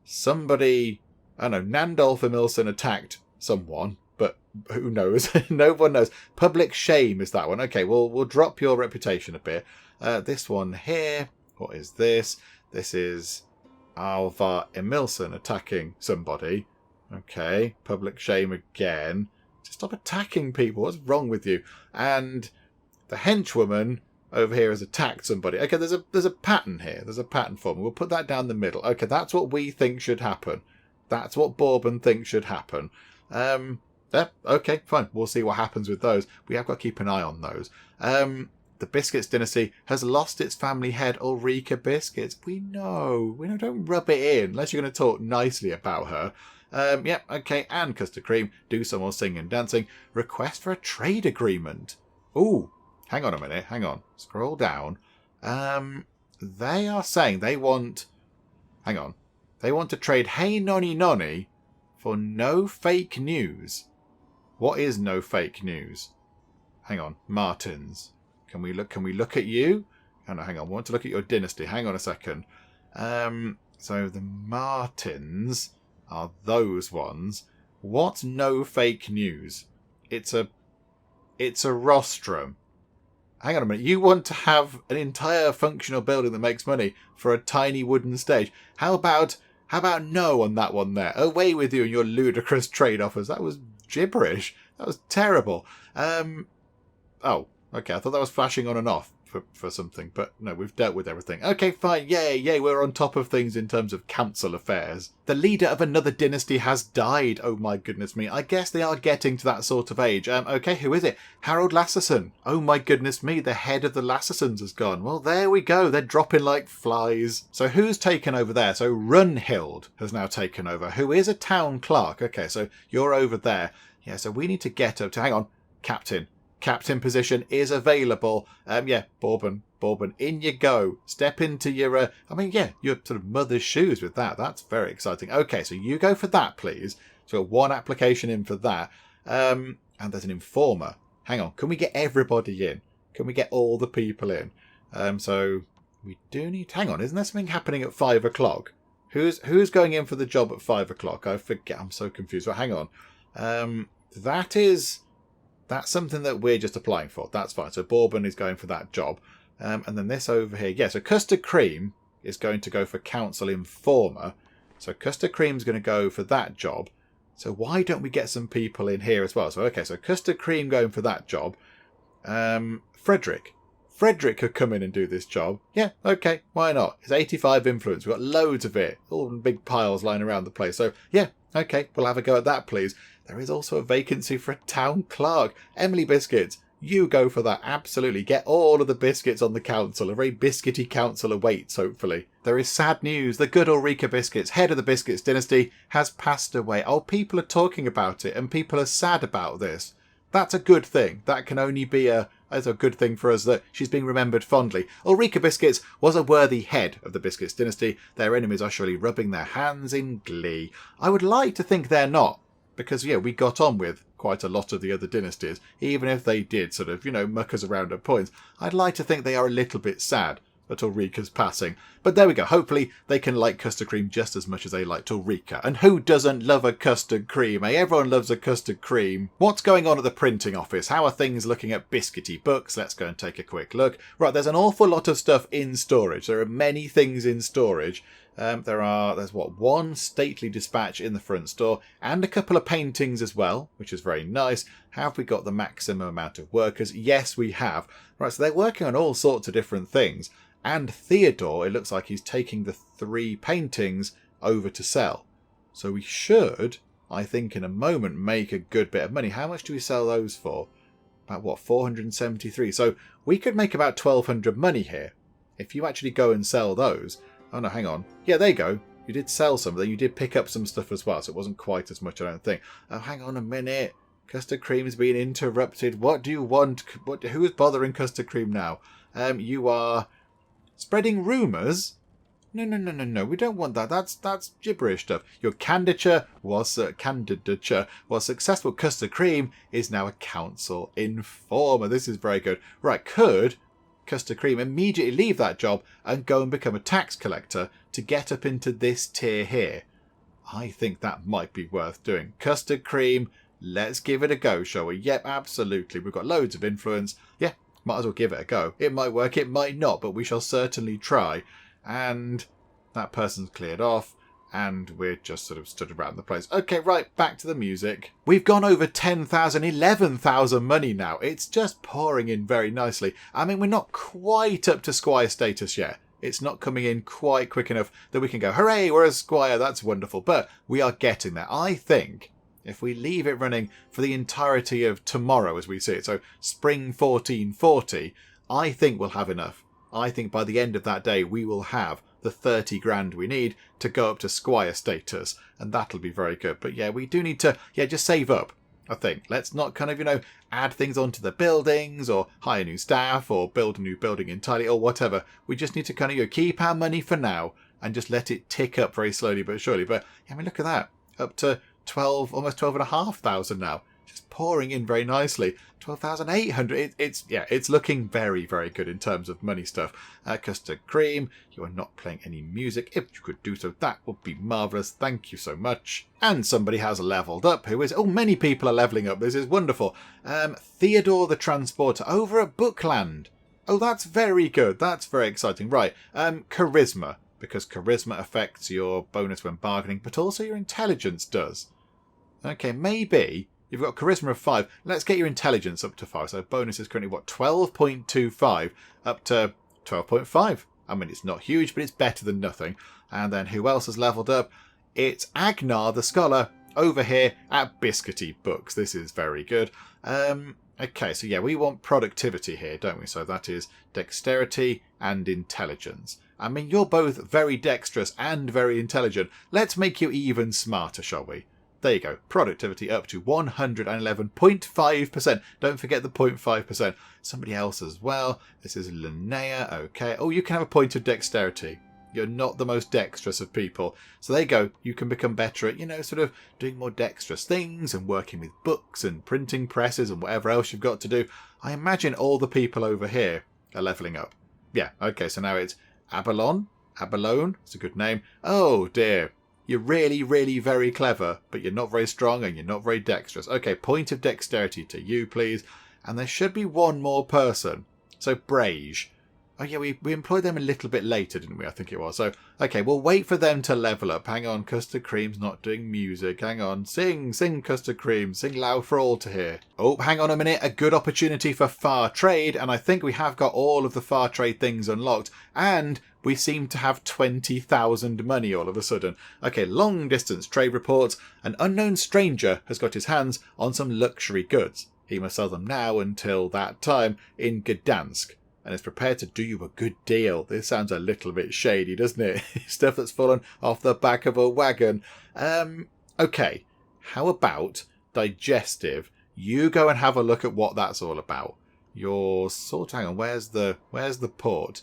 somebody, I don't know, Nandolf Emilson attacked someone, but who knows? No one knows. Public shame is that one. Okay, we'll drop your reputation a bit. This one here, what is this? This is Alvar Emilson attacking somebody. Okay, public shame again. Just stop attacking people. What's wrong with you? And the henchwoman over here has attacked somebody. Okay, there's a pattern here. There's a pattern for me. We'll put that down the middle. Okay, that's what we think should happen. That's what Bourbon thinks should happen. Yeah, okay, fine. We'll see what happens with those. We have got to keep an eye on those. The Biscuits Dynasty has lost its family head, Ulrika Biscuits. We know. Don't rub it in unless you're going to talk nicely about her. Yeah, okay. And Custard Cream, do some more singing and dancing. Request for a trade agreement. Ooh. Hang on a minute. Hang on. Scroll down. They are saying they want... Hang on. They want to trade Hey Nonny Nonny for no fake news. What is no fake news? Hang on. Maartens. Can we look at you? Oh, no, hang on. I want to look at your dynasty. Hang on a second. So the Maartens are those ones. What's no fake news? It's a rostrum. Hang on a minute. You want to have an entire functional building that makes money for a tiny wooden stage. How about no on that one there? Away with you and your ludicrous trade offers. That was gibberish. That was terrible. Oh, okay. I thought that was flashing on and off for something, but no, we've dealt with everything. Okay, fine. Yay, we're on top of things in terms of council affairs. The leader of another dynasty has died. Oh my goodness me. I guess they are getting to that sort of age. Okay, who is it? Harold Lasserson. Oh my goodness me, the head of the Lassersons has gone. Well, there we go. They're dropping like flies. So who's taken over there? So Runhild has now taken over, who is a town clerk. Okay, so you're over there. Yeah, so we need to get up to... Hang on. Captain position is available. Yeah, Bourbon, Bourbon, in you go. Step into your, your sort of mother's shoes with that. That's very exciting. Okay, so you go for that, please. So one application in for that. And there's an informer. Hang on, can we get everybody in? Can we get all the people in? So we do need... Hang on, isn't there something happening at 5 o'clock? Who's going in for the job at 5 o'clock? I forget. I'm so confused. Well, hang on. That's something that we're just applying for. That's fine. So Bourbon is going for that job. And then this over here. Yeah, so Custard Cream is going to go for Council Informer. So Custard Cream's going to go for that job. So why don't we get some people in here as well? So, okay, so Custard Cream going for that job. Frederick could come in and do this job. Yeah, okay, why not? It's 85 influence. We've got loads of it. All in big piles lying around the place. So, yeah, okay, we'll have a go at that, please. There is also a vacancy for a town clerk. Emily Biscuits, you go for that. Absolutely. Get all of the biscuits on the council. A very biscuity council awaits, hopefully. There is sad news. The good Ulrika Biscuits, head of the Biscuits Dynasty, has passed away. Oh, people are talking about it, and people are sad about this. That's a good thing. That can only be as a good thing for us that she's being remembered fondly. Ulrika Biscuits was a worthy head of the Biscuits Dynasty. Their enemies are surely rubbing their hands in glee. I would like to think they're not, because, yeah, we got on with quite a lot of the other dynasties, even if they did sort of, muck us around at points. I'd like to think they are a little bit sad at Ulrika's passing. But there we go. Hopefully they can like custard cream just as much as they liked Ulrika. And who doesn't love a custard cream, eh? Everyone loves a custard cream. What's going on at the printing office? How are things looking at biscuity books? Let's go and take a quick look. Right, there's an awful lot of stuff in storage. There are many things in storage. There's one stately dispatch in the front store and a couple of paintings as well, which is very nice. Have we got the maximum amount of workers? Yes, we have. Right, so they're working on all sorts of different things. And Theodore, it looks like he's taking the 3 paintings over to sell. So we should, I think, in a moment, make a good bit of money. How much do we sell those for? About, 473. So we could make about 1,200 money here. If you actually go and sell those... Oh, no, hang on. Yeah, there you go. You did sell some, but you did pick up some stuff as well, so it wasn't quite as much, I don't think. Oh, hang on a minute. Custard Cream's been interrupted. What do you want? Who is bothering Custard Cream now? You are spreading rumours? No. We don't want that. That's gibberish stuff. Your candidature was successful. Custard Cream is now a council informer. This is very good. Right, could Custard Cream immediately leave that job and go and become a tax collector to get up into this tier here? I think that might be worth doing. Custard Cream, let's give it a go, shall we? Yep, absolutely. We've got loads of influence. Yeah, might as well give it a go. It might work, it might not, but we shall certainly try. And that person's cleared off. And we're just sort of stood around the place. Okay, right, back to the music. We've gone over 10,000, 11,000 money now. It's just pouring in very nicely. I mean, we're not quite up to Squire status yet. It's not coming in quite quick enough that we can go, hooray, we're a Squire, that's wonderful. But we are getting there. I think if we leave it running for the entirety of tomorrow as we see it, so spring 1440, I think we'll have enough. I think by the end of that day, we will have the 30 grand we need to go up to Squire status, and that'll be very good. But yeah, we do need to, just save up, I think. Let's not kind of, add things onto the buildings or hire new staff or build a new building entirely or whatever. We just need to kind of keep our money for now and just let it tick up very slowly but surely. But I mean, look at that. Up to 12, almost 12,500 now. Just pouring in very nicely. 12,800. It's looking very, very good in terms of money stuff. Custard Cream, you are not playing any music. If you could do so, that would be marvellous. Thank you so much. And somebody has leveled up. Who is it? Oh, many people are levelling up. This is wonderful. Theodore the Transporter over at Bookland. Oh, that's very good. That's very exciting. Right. Charisma. Because charisma affects your bonus when bargaining, but also your intelligence does. Okay, maybe... You've got charisma of 5. Let's get your intelligence up to 5. So bonus is currently, 12.25 up to 12.5. I mean, it's not huge, but it's better than nothing. And then who else has leveled up? It's Agnar the Scholar over here at Biscuity Books. This is very good. Okay, so yeah, we want productivity here, don't we? So that is dexterity and intelligence. I mean, you're both very dexterous and very intelligent. Let's make you even smarter, shall we? There you go. Productivity up to 111.5%. Don't forget the 0.5%. Somebody else as well. This is Linnea. Okay. Oh, you can have a point of dexterity. You're not the most dexterous of people. So there you go. You can become better at, sort of doing more dexterous things and working with books and printing presses and whatever else you've got to do. I imagine all the people over here are leveling up. Yeah. Okay. So now it's Abalone. It's a good name. Oh, dear. You're really, really very clever, but you're not very strong and you're not very dexterous. Okay, point of dexterity to you, please. And there should be one more person. So, Brage. Oh, yeah, we employed them a little bit later, didn't we? I think it was. So, okay, we'll wait for them to level up. Hang on, Custard Cream's not doing music. Hang on. Sing, Custard Cream. Sing loud for all to hear. Oh, hang on a minute. A good opportunity for far trade. And I think we have got all of the far trade things unlocked. And we seem to have 20,000 money all of a sudden. Okay, long distance trade reports. An unknown stranger has got his hands on some luxury goods. He must sell them now until that time in Gdansk. And is prepared to do you a good deal. This sounds a little bit shady, doesn't it? Stuff that's fallen off the back of a wagon. Okay. How about digestive? You go and have a look at what that's all about. You're hang on, where's the port?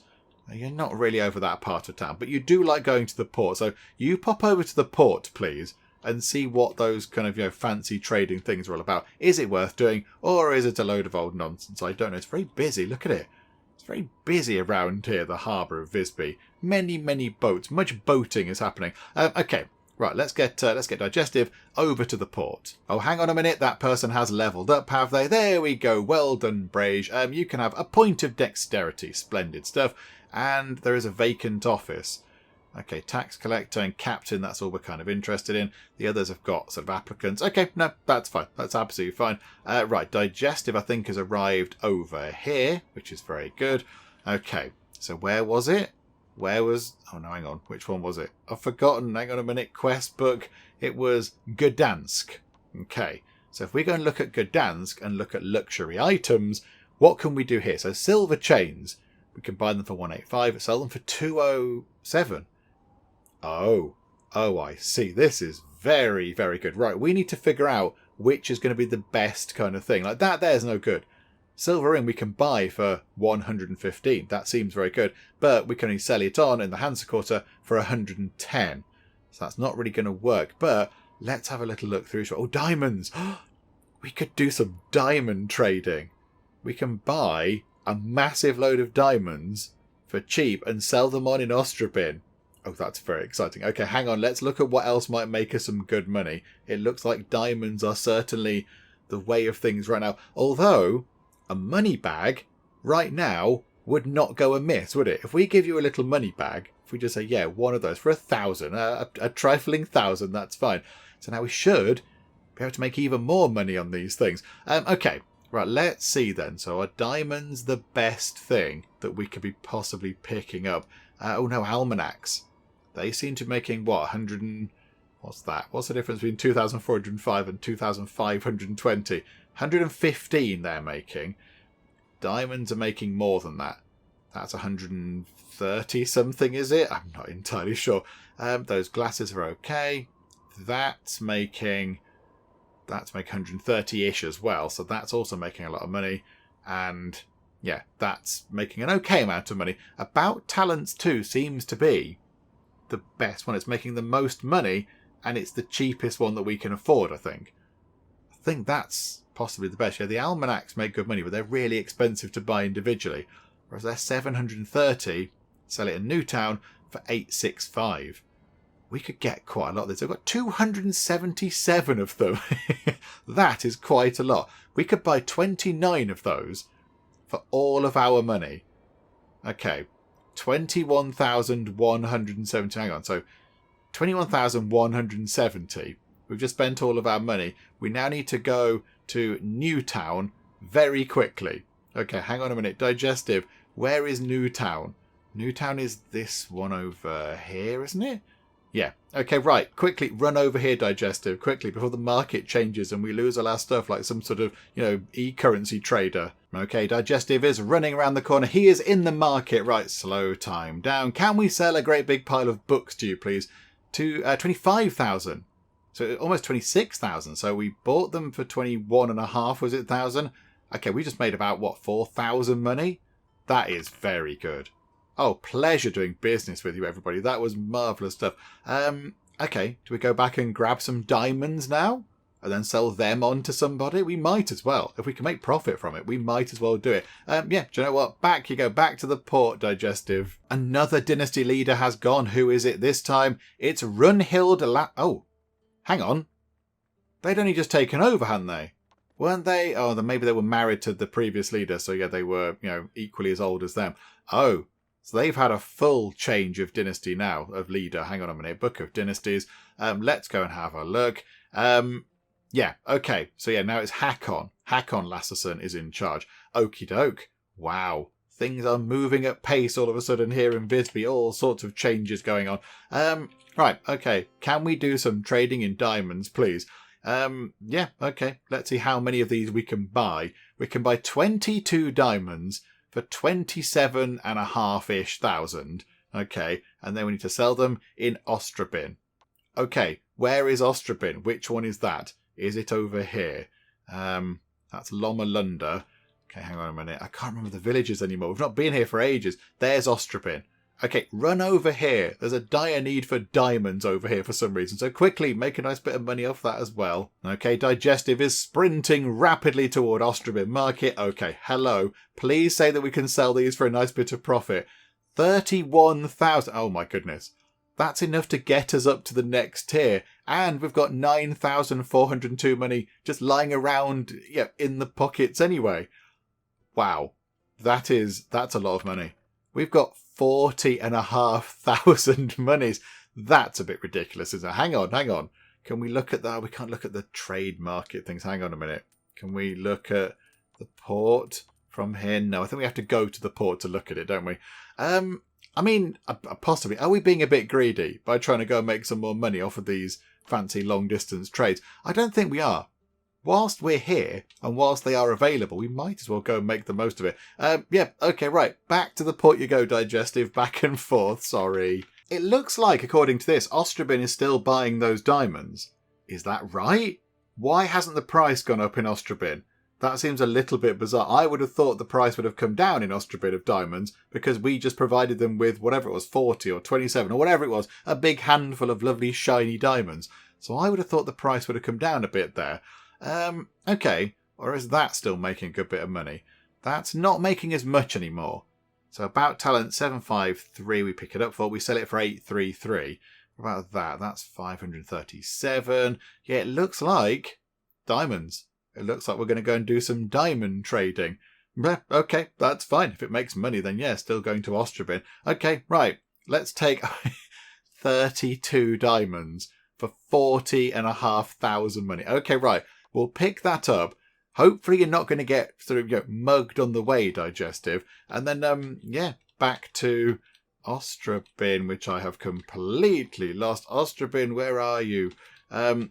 You're not really over that part of town, but you do like going to the port. So you pop over to the port, please, and see what those kind of, fancy trading things are all about. Is it worth doing, or is it a load of old nonsense? I don't know. It's very busy. Look at it. It's very busy around here, the harbour of Visby. Many, many boats. Much boating is happening. Okay, right. Let's get digestive over to the port. Oh, hang on a minute. That person has levelled up, have they? There we go. Well done, Brage. You can have a point of dexterity. Splendid stuff. And there is a vacant office. Okay, tax collector and captain, that's all we're kind of interested in. The others have got sort of applicants. Okay, no, that's fine. That's absolutely fine. Right, digestive, I think, has arrived over here, which is very good. Okay, so where was it? Oh, no, hang on. Which one was it? I've forgotten. Hang on a minute. Quest book. It was Gdansk. Okay, so if we go and look at Gdansk and look at luxury items, what can we do here? So silver chains. We can buy them for 185, sell them for 207. Oh, I see. This is very, very good. Right, we need to figure out which is going to be the best kind of thing. Like that there's no good. Silver ring we can buy for 115. That seems very good. But we can only sell it on in the Hansa Quarter for 110. So that's not really going to work. But let's have a little look through. Oh, diamonds. We could do some diamond trading. We can buy a massive load of diamonds for cheap and sell them on in Ostrobin. Oh, that's very exciting. Okay, hang on. Let's look at what else might make us some good money. It looks like diamonds are certainly the way of things right now. Although, a money bag right now would not go amiss, would it? If we give you a little money bag, if we just say, yeah, one of those for 1,000, a trifling 1,000, that's fine. So now we should be able to make even more money on these things. Okay, right, let's see then. So are diamonds the best thing that we could be possibly picking up? Oh no, almanacs. They seem to be making, what, 100 and... What's that? What's the difference between 2,405 and 2,520? 115 they're making. Diamonds are making more than that. That's 130 something, is it? I'm not entirely sure. Those glasses are okay. That's making 130-ish as well. So that's also making a lot of money. And yeah, that's making an okay amount of money. About talents too seems to be the best one. It's making the most money, and it's the cheapest one that we can afford, I think. I think that's possibly the best. Yeah, the almanacs make good money, but they're really expensive to buy individually. Whereas they're 730, sell it in Newtown for 865. We could get quite a lot of this. I've got 277 of them. That is quite a lot. We could buy 29 of those for all of our money. Okay, 21,170. Hang on, so 21,170. We've just spent all of our money. We now need to go to Newtown very quickly. Okay, hang on a minute. Digestive. Where is Newtown? Newtown is this one over here, isn't it? Yeah. Okay, right. Quickly, run over here, Digestive. Quickly, before the market changes and we lose all our stuff like some sort of, e-currency trader. Okay, Digestive is running around the corner. He is in the market. Right, slow time down. Can we sell a great big pile of books to you, please? To 25,000. So almost 26,000. So we bought them for 21.5, was it, thousand? Okay, we just made about, what, 4,000 money? That is very good. Oh, pleasure doing business with you, everybody. That was marvellous stuff. Okay, do we go back and grab some diamonds now? And then sell them on to somebody? We might as well. If we can make profit from it, we might as well do it. Yeah, do you know what? Back you go. Back to the port, Digestive. Another dynasty leader has gone. Who is it this time? It's Runhild Oh, hang on. They'd only just taken over, hadn't they? Weren't they? Oh, then maybe they were married to the previous leader. So yeah, they were, equally as old as them. Oh, so they've had a full change of dynasty now, of leader. Hang on a minute. Book of Dynasties. Let's go and have a look. Yeah, okay. So yeah, now it's Hakon. Hakon Lasserson is in charge. Okie doke. Wow. Things are moving at pace all of a sudden here in Visby. All sorts of changes going on. Right, okay. Can we do some trading in diamonds, please? Yeah, okay. Let's see how many of these we can buy. We can buy 22 diamonds for 27.5-ish thousand. Okay, and then we need to sell them in Ostrobin. Okay, where is Ostrobin? Which one is that? Is it over here? That's Lomalunda. Okay, hang on a minute. I can't remember the villages anymore. We've not been here for ages. There's Ostrobin. Okay, run over here. There's a dire need for diamonds over here for some reason. So quickly, make a nice bit of money off that as well. Okay, Digestive is sprinting rapidly toward Ostrobin Market. Okay, hello. Please say that we can sell these for a nice bit of profit. 31,000. Oh my goodness. That's enough to get us up to the next tier. And we've got 9,402 money just lying around in the pockets anyway. Wow. That's a lot of money. We've got 40,500 monies. That's a bit ridiculous, isn't it? Hang on. Can we look at that? We can't look at the trade market things. Hang on a minute. Can we look at the port from here? No, I think we have to go to the port to look at it, don't we? I mean, possibly. Are we being a bit greedy by trying to go and make some more money off of these fancy long-distance trades? I don't think we are. Whilst we're here, and whilst they are available, we might as well go and make the most of it. Yeah, okay, right. Back to the port you go, Digestive. Back and forth, sorry. It looks like, according to this, Ostrobin is still buying those diamonds. Is that right? Why hasn't the price gone up in Ostrobin? That seems a little bit bizarre. I would have thought the price would have come down in Ostrobin of diamonds because we just provided them with whatever it was, 40 or 27 or whatever it was, a big handful of lovely shiny diamonds. So I would have thought the price would have come down a bit there. Okay, or is that still making a good bit of money? That's not making as much anymore. So about talent 753 we pick it up for, we sell it for 833. What about that? That's 537. Yeah, it looks like diamonds. It looks like we're going to go and do some diamond trading. Okay, that's fine. If it makes money, then yeah, still going to Ostrobin. Okay, right. Let's take 32 diamonds for 40,500 money. Okay, right. We'll pick that up. Hopefully you're not going to get sort of mugged on the way, Digestive. And then, yeah, back to Ostrobin, which I have completely lost. Ostrobin, where are you?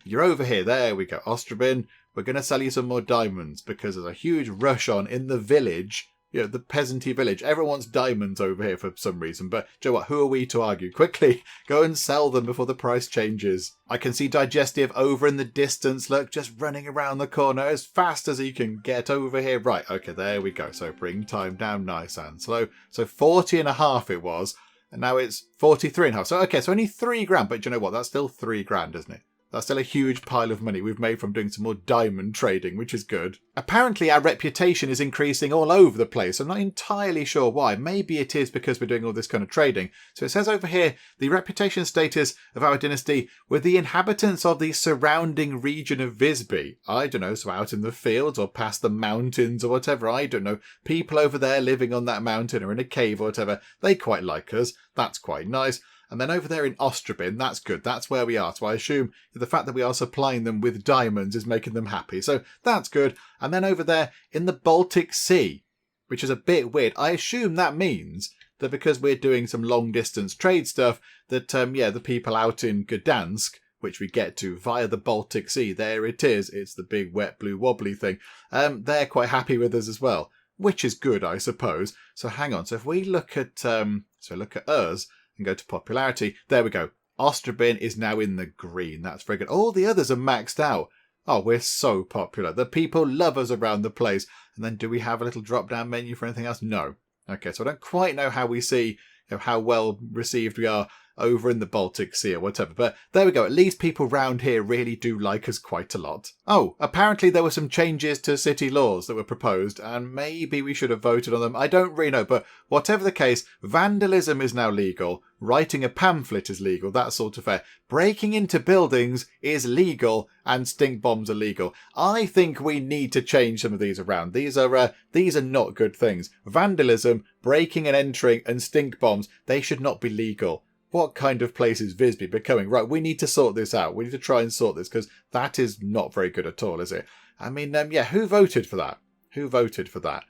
You're over here. There we go. Ostrobin. We're going to sell you some more diamonds because there's a huge rush on in the village. The peasanty village. Everyone wants diamonds over here for some reason. But, do you know what? Who are we to argue? Quickly, go and sell them before the price changes. I can see Digestive over in the distance. Look, just running around the corner as fast as he can get over here. Right, okay, there we go. So bring time down nice and slow. So 40.5 it was. And now it's 43.5. So, okay, so only 3 grand. But do you know what? That's still 3 grand, isn't it? That's still a huge pile of money we've made from doing some more diamond trading, which is good. Apparently our reputation is increasing all over the place. I'm not entirely sure why. Maybe it is because we're doing all this kind of trading. So it says over here, the reputation status of our dynasty with the inhabitants of the surrounding region of Visby. I don't know, so out in the fields or past the mountains or whatever. I don't know. People over there living on that mountain or in a cave or whatever. They quite like us. That's quite nice. And then over there in Ostrobin, that's good. That's where we are. So I assume the fact that we are supplying them with diamonds is making them happy. So that's good. And then over there in the Baltic Sea, which is a bit weird. I assume that means that because we're doing some long distance trade stuff, that, the people out in Gdansk, which we get to via the Baltic Sea, there it is. It's the big wet blue wobbly thing. They're quite happy with us as well, which is good, I suppose. So hang on. So if we look at, look at us, and go to popularity. There we go. Ostrobin is now in the green. That's very good. All the others are maxed out. Oh, we're so popular. The people love us around the place. And then do we have a little drop-down menu for anything else? No. Okay, so I don't quite know how we see how well received we are over in the Baltic Sea or whatever. But there we go. At least people round here really do like us quite a lot. Oh, apparently there were some changes to city laws that were proposed, and maybe we should have voted on them. I don't really know, but whatever the case, vandalism is now legal. Writing a pamphlet is legal, that sort of affair. Breaking into buildings is legal, and stink bombs are legal. I think we need to change some of these around. These are not good things. Vandalism, breaking and entering, and stink bombs, they should not be legal. What kind of place is Visby becoming? Right, we need to sort this out. We need to try and sort this, because that is not very good at all, is it? I mean, yeah, who voted for that? Who voted for that?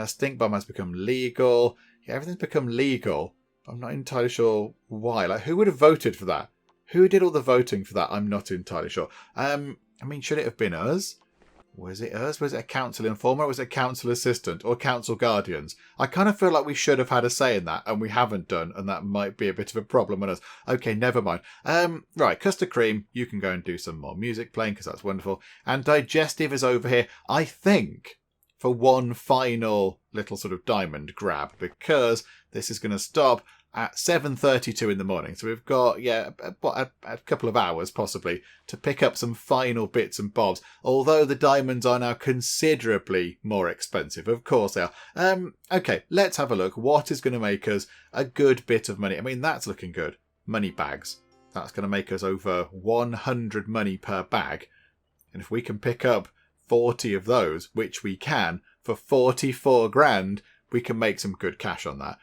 Stink bomb has become legal. Yeah, everything's become legal. I'm not entirely sure why. Like, who would have voted for that? Who did all the voting for that? I'm not entirely sure. I mean, should it have been us? Was it us? Was it a council informer? Or was it a council assistant? Or council guardians? I kind of feel like we should have had a say in that, and we haven't done, and that might be a bit of a problem on us. Okay, never mind. Right, Custard Cream, you can go and do some more music playing, because that's wonderful. And Digestive is over here, I think, for one final little sort of diamond grab, because this is going to stop at 7:32 in the morning. So we've got, a couple of hours possibly to pick up some final bits and bobs. Although the diamonds are now considerably more expensive. Of course they are. Okay, let's have a look. What is going to make us a good bit of money? I mean, that's looking good. Money bags. That's going to make us over 100 money per bag. And if we can pick up 40 of those, which we can, for 44 grand, we can make some good cash on that.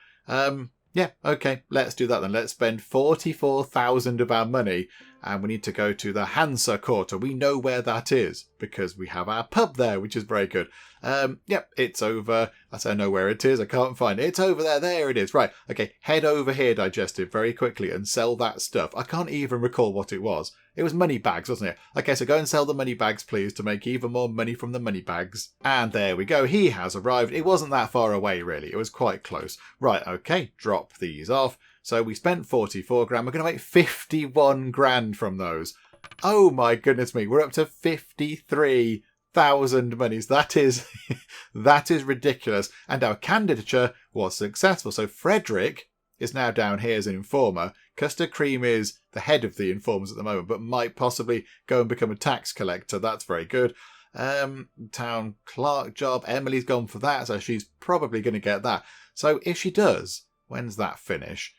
Yeah, okay, let's do that then. Let's spend 44,000 of our money, and we need to go to the Hansa Quarter. We know where that is because we have our pub there, which is very good. Yep, it's over. I know where it is. I can't find it. It's over there. There it is. Right, okay, head over here, Digestive, very quickly and sell that stuff. I can't even recall what it was. It was money bags, wasn't it? Okay, so go and sell the money bags, please, to make even more money from the money bags. And there we go. He has arrived. It wasn't that far away, really. It was quite close. Right, okay, drop these off. So we spent 44 grand. We're going to make 51 grand from those. Oh my goodness me. We're up to 53,000 monies. That is ridiculous. And our candidature was successful. So Frederick is now down here as an informer. Custard Cream is the head of the informers at the moment, but might possibly go and become a tax collector. That's very good. Town clerk job. Emily's gone for that, so she's probably going to get that. So if she does, when's that finish?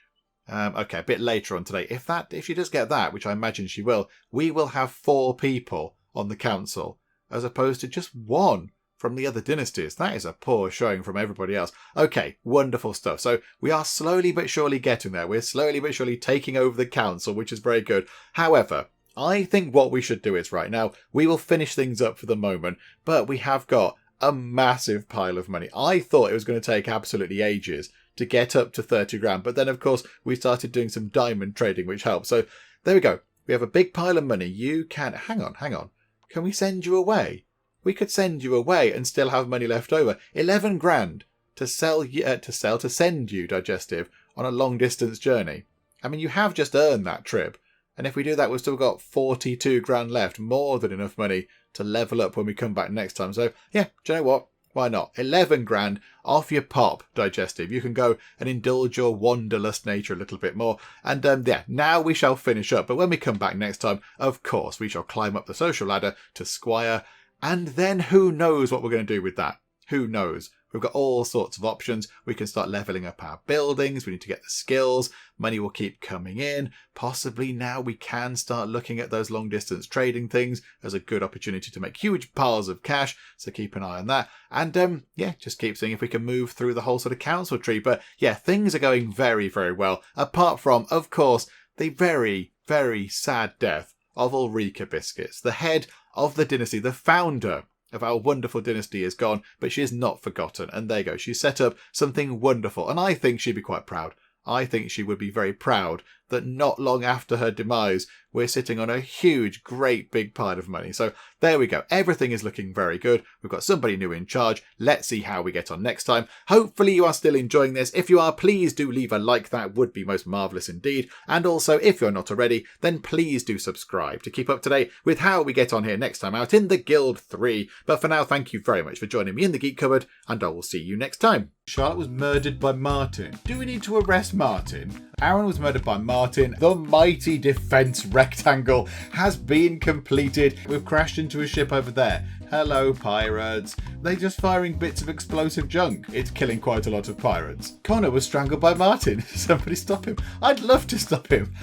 Okay, a bit later on today. If she does get that, which I imagine she will, we will have 4 people on the council, as opposed to just 1 from the other dynasties. That is a poor showing from everybody else. Okay, wonderful stuff. So we are slowly but surely getting there. We're slowly but surely taking over the council, which is very good. However, I think what we should do is right now, we will finish things up for the moment, but we have got a massive pile of money. I thought it was going to take absolutely ages to get up to 30 grand. But then, of course, we started doing some diamond trading, which helped. So there we go. We have a big pile of money. You can... Hang on. Can we send you away? We could send you away and still have money left over. 11 grand to send you, Digestive, on a long distance journey. I mean, you have just earned that trip. And if we do that, we've still got 42 grand left. More than enough money to level up when we come back next time. So, yeah, do you know what? Why not? 11 grand off your pop, Digestive. You can go and indulge your wanderlust nature a little bit more. And yeah, now we shall finish up. But when we come back next time, of course, we shall climb up the social ladder to Squire. And then who knows what we're going to do with that? Who knows? We've got all sorts of options. We can start leveling up our buildings. We need to get the skills. Money will keep coming in. Possibly now we can start looking at those long distance trading things as a good opportunity to make huge piles of cash. So keep an eye on that. And yeah, just keep seeing if we can move through the whole sort of council tree. But yeah, things are going very, very well. Apart from, of course, the very, very sad death of Ulrika Biscuits, the head of the dynasty, the founder of our wonderful dynasty, is gone, but she is not forgotten. And there you go. She set up something wonderful. And I think she'd be quite proud. I think she would be very proud that not long after her demise, we're sitting on a huge, great big pile of money. So there we go. Everything is looking very good. We've got somebody new in charge. Let's see how we get on next time. Hopefully you are still enjoying this. If you are, please do leave a like. That would be most marvellous indeed. And also, if you're not already, then please do subscribe to keep up to date with how we get on here next time out in the Guild 3. But for now, thank you very much for joining me in the Geek Cupboard, and I will see you next time. Charlotte was murdered by Maarten. Do we need to arrest Maarten? Aaron was murdered by Maarten. The mighty defence rectangle has been completed. We've crashed into a ship over there. Hello, pirates. They're just firing bits of explosive junk. It's killing quite a lot of pirates. Connor was strangled by Maarten. Somebody stop him. I'd love to stop him.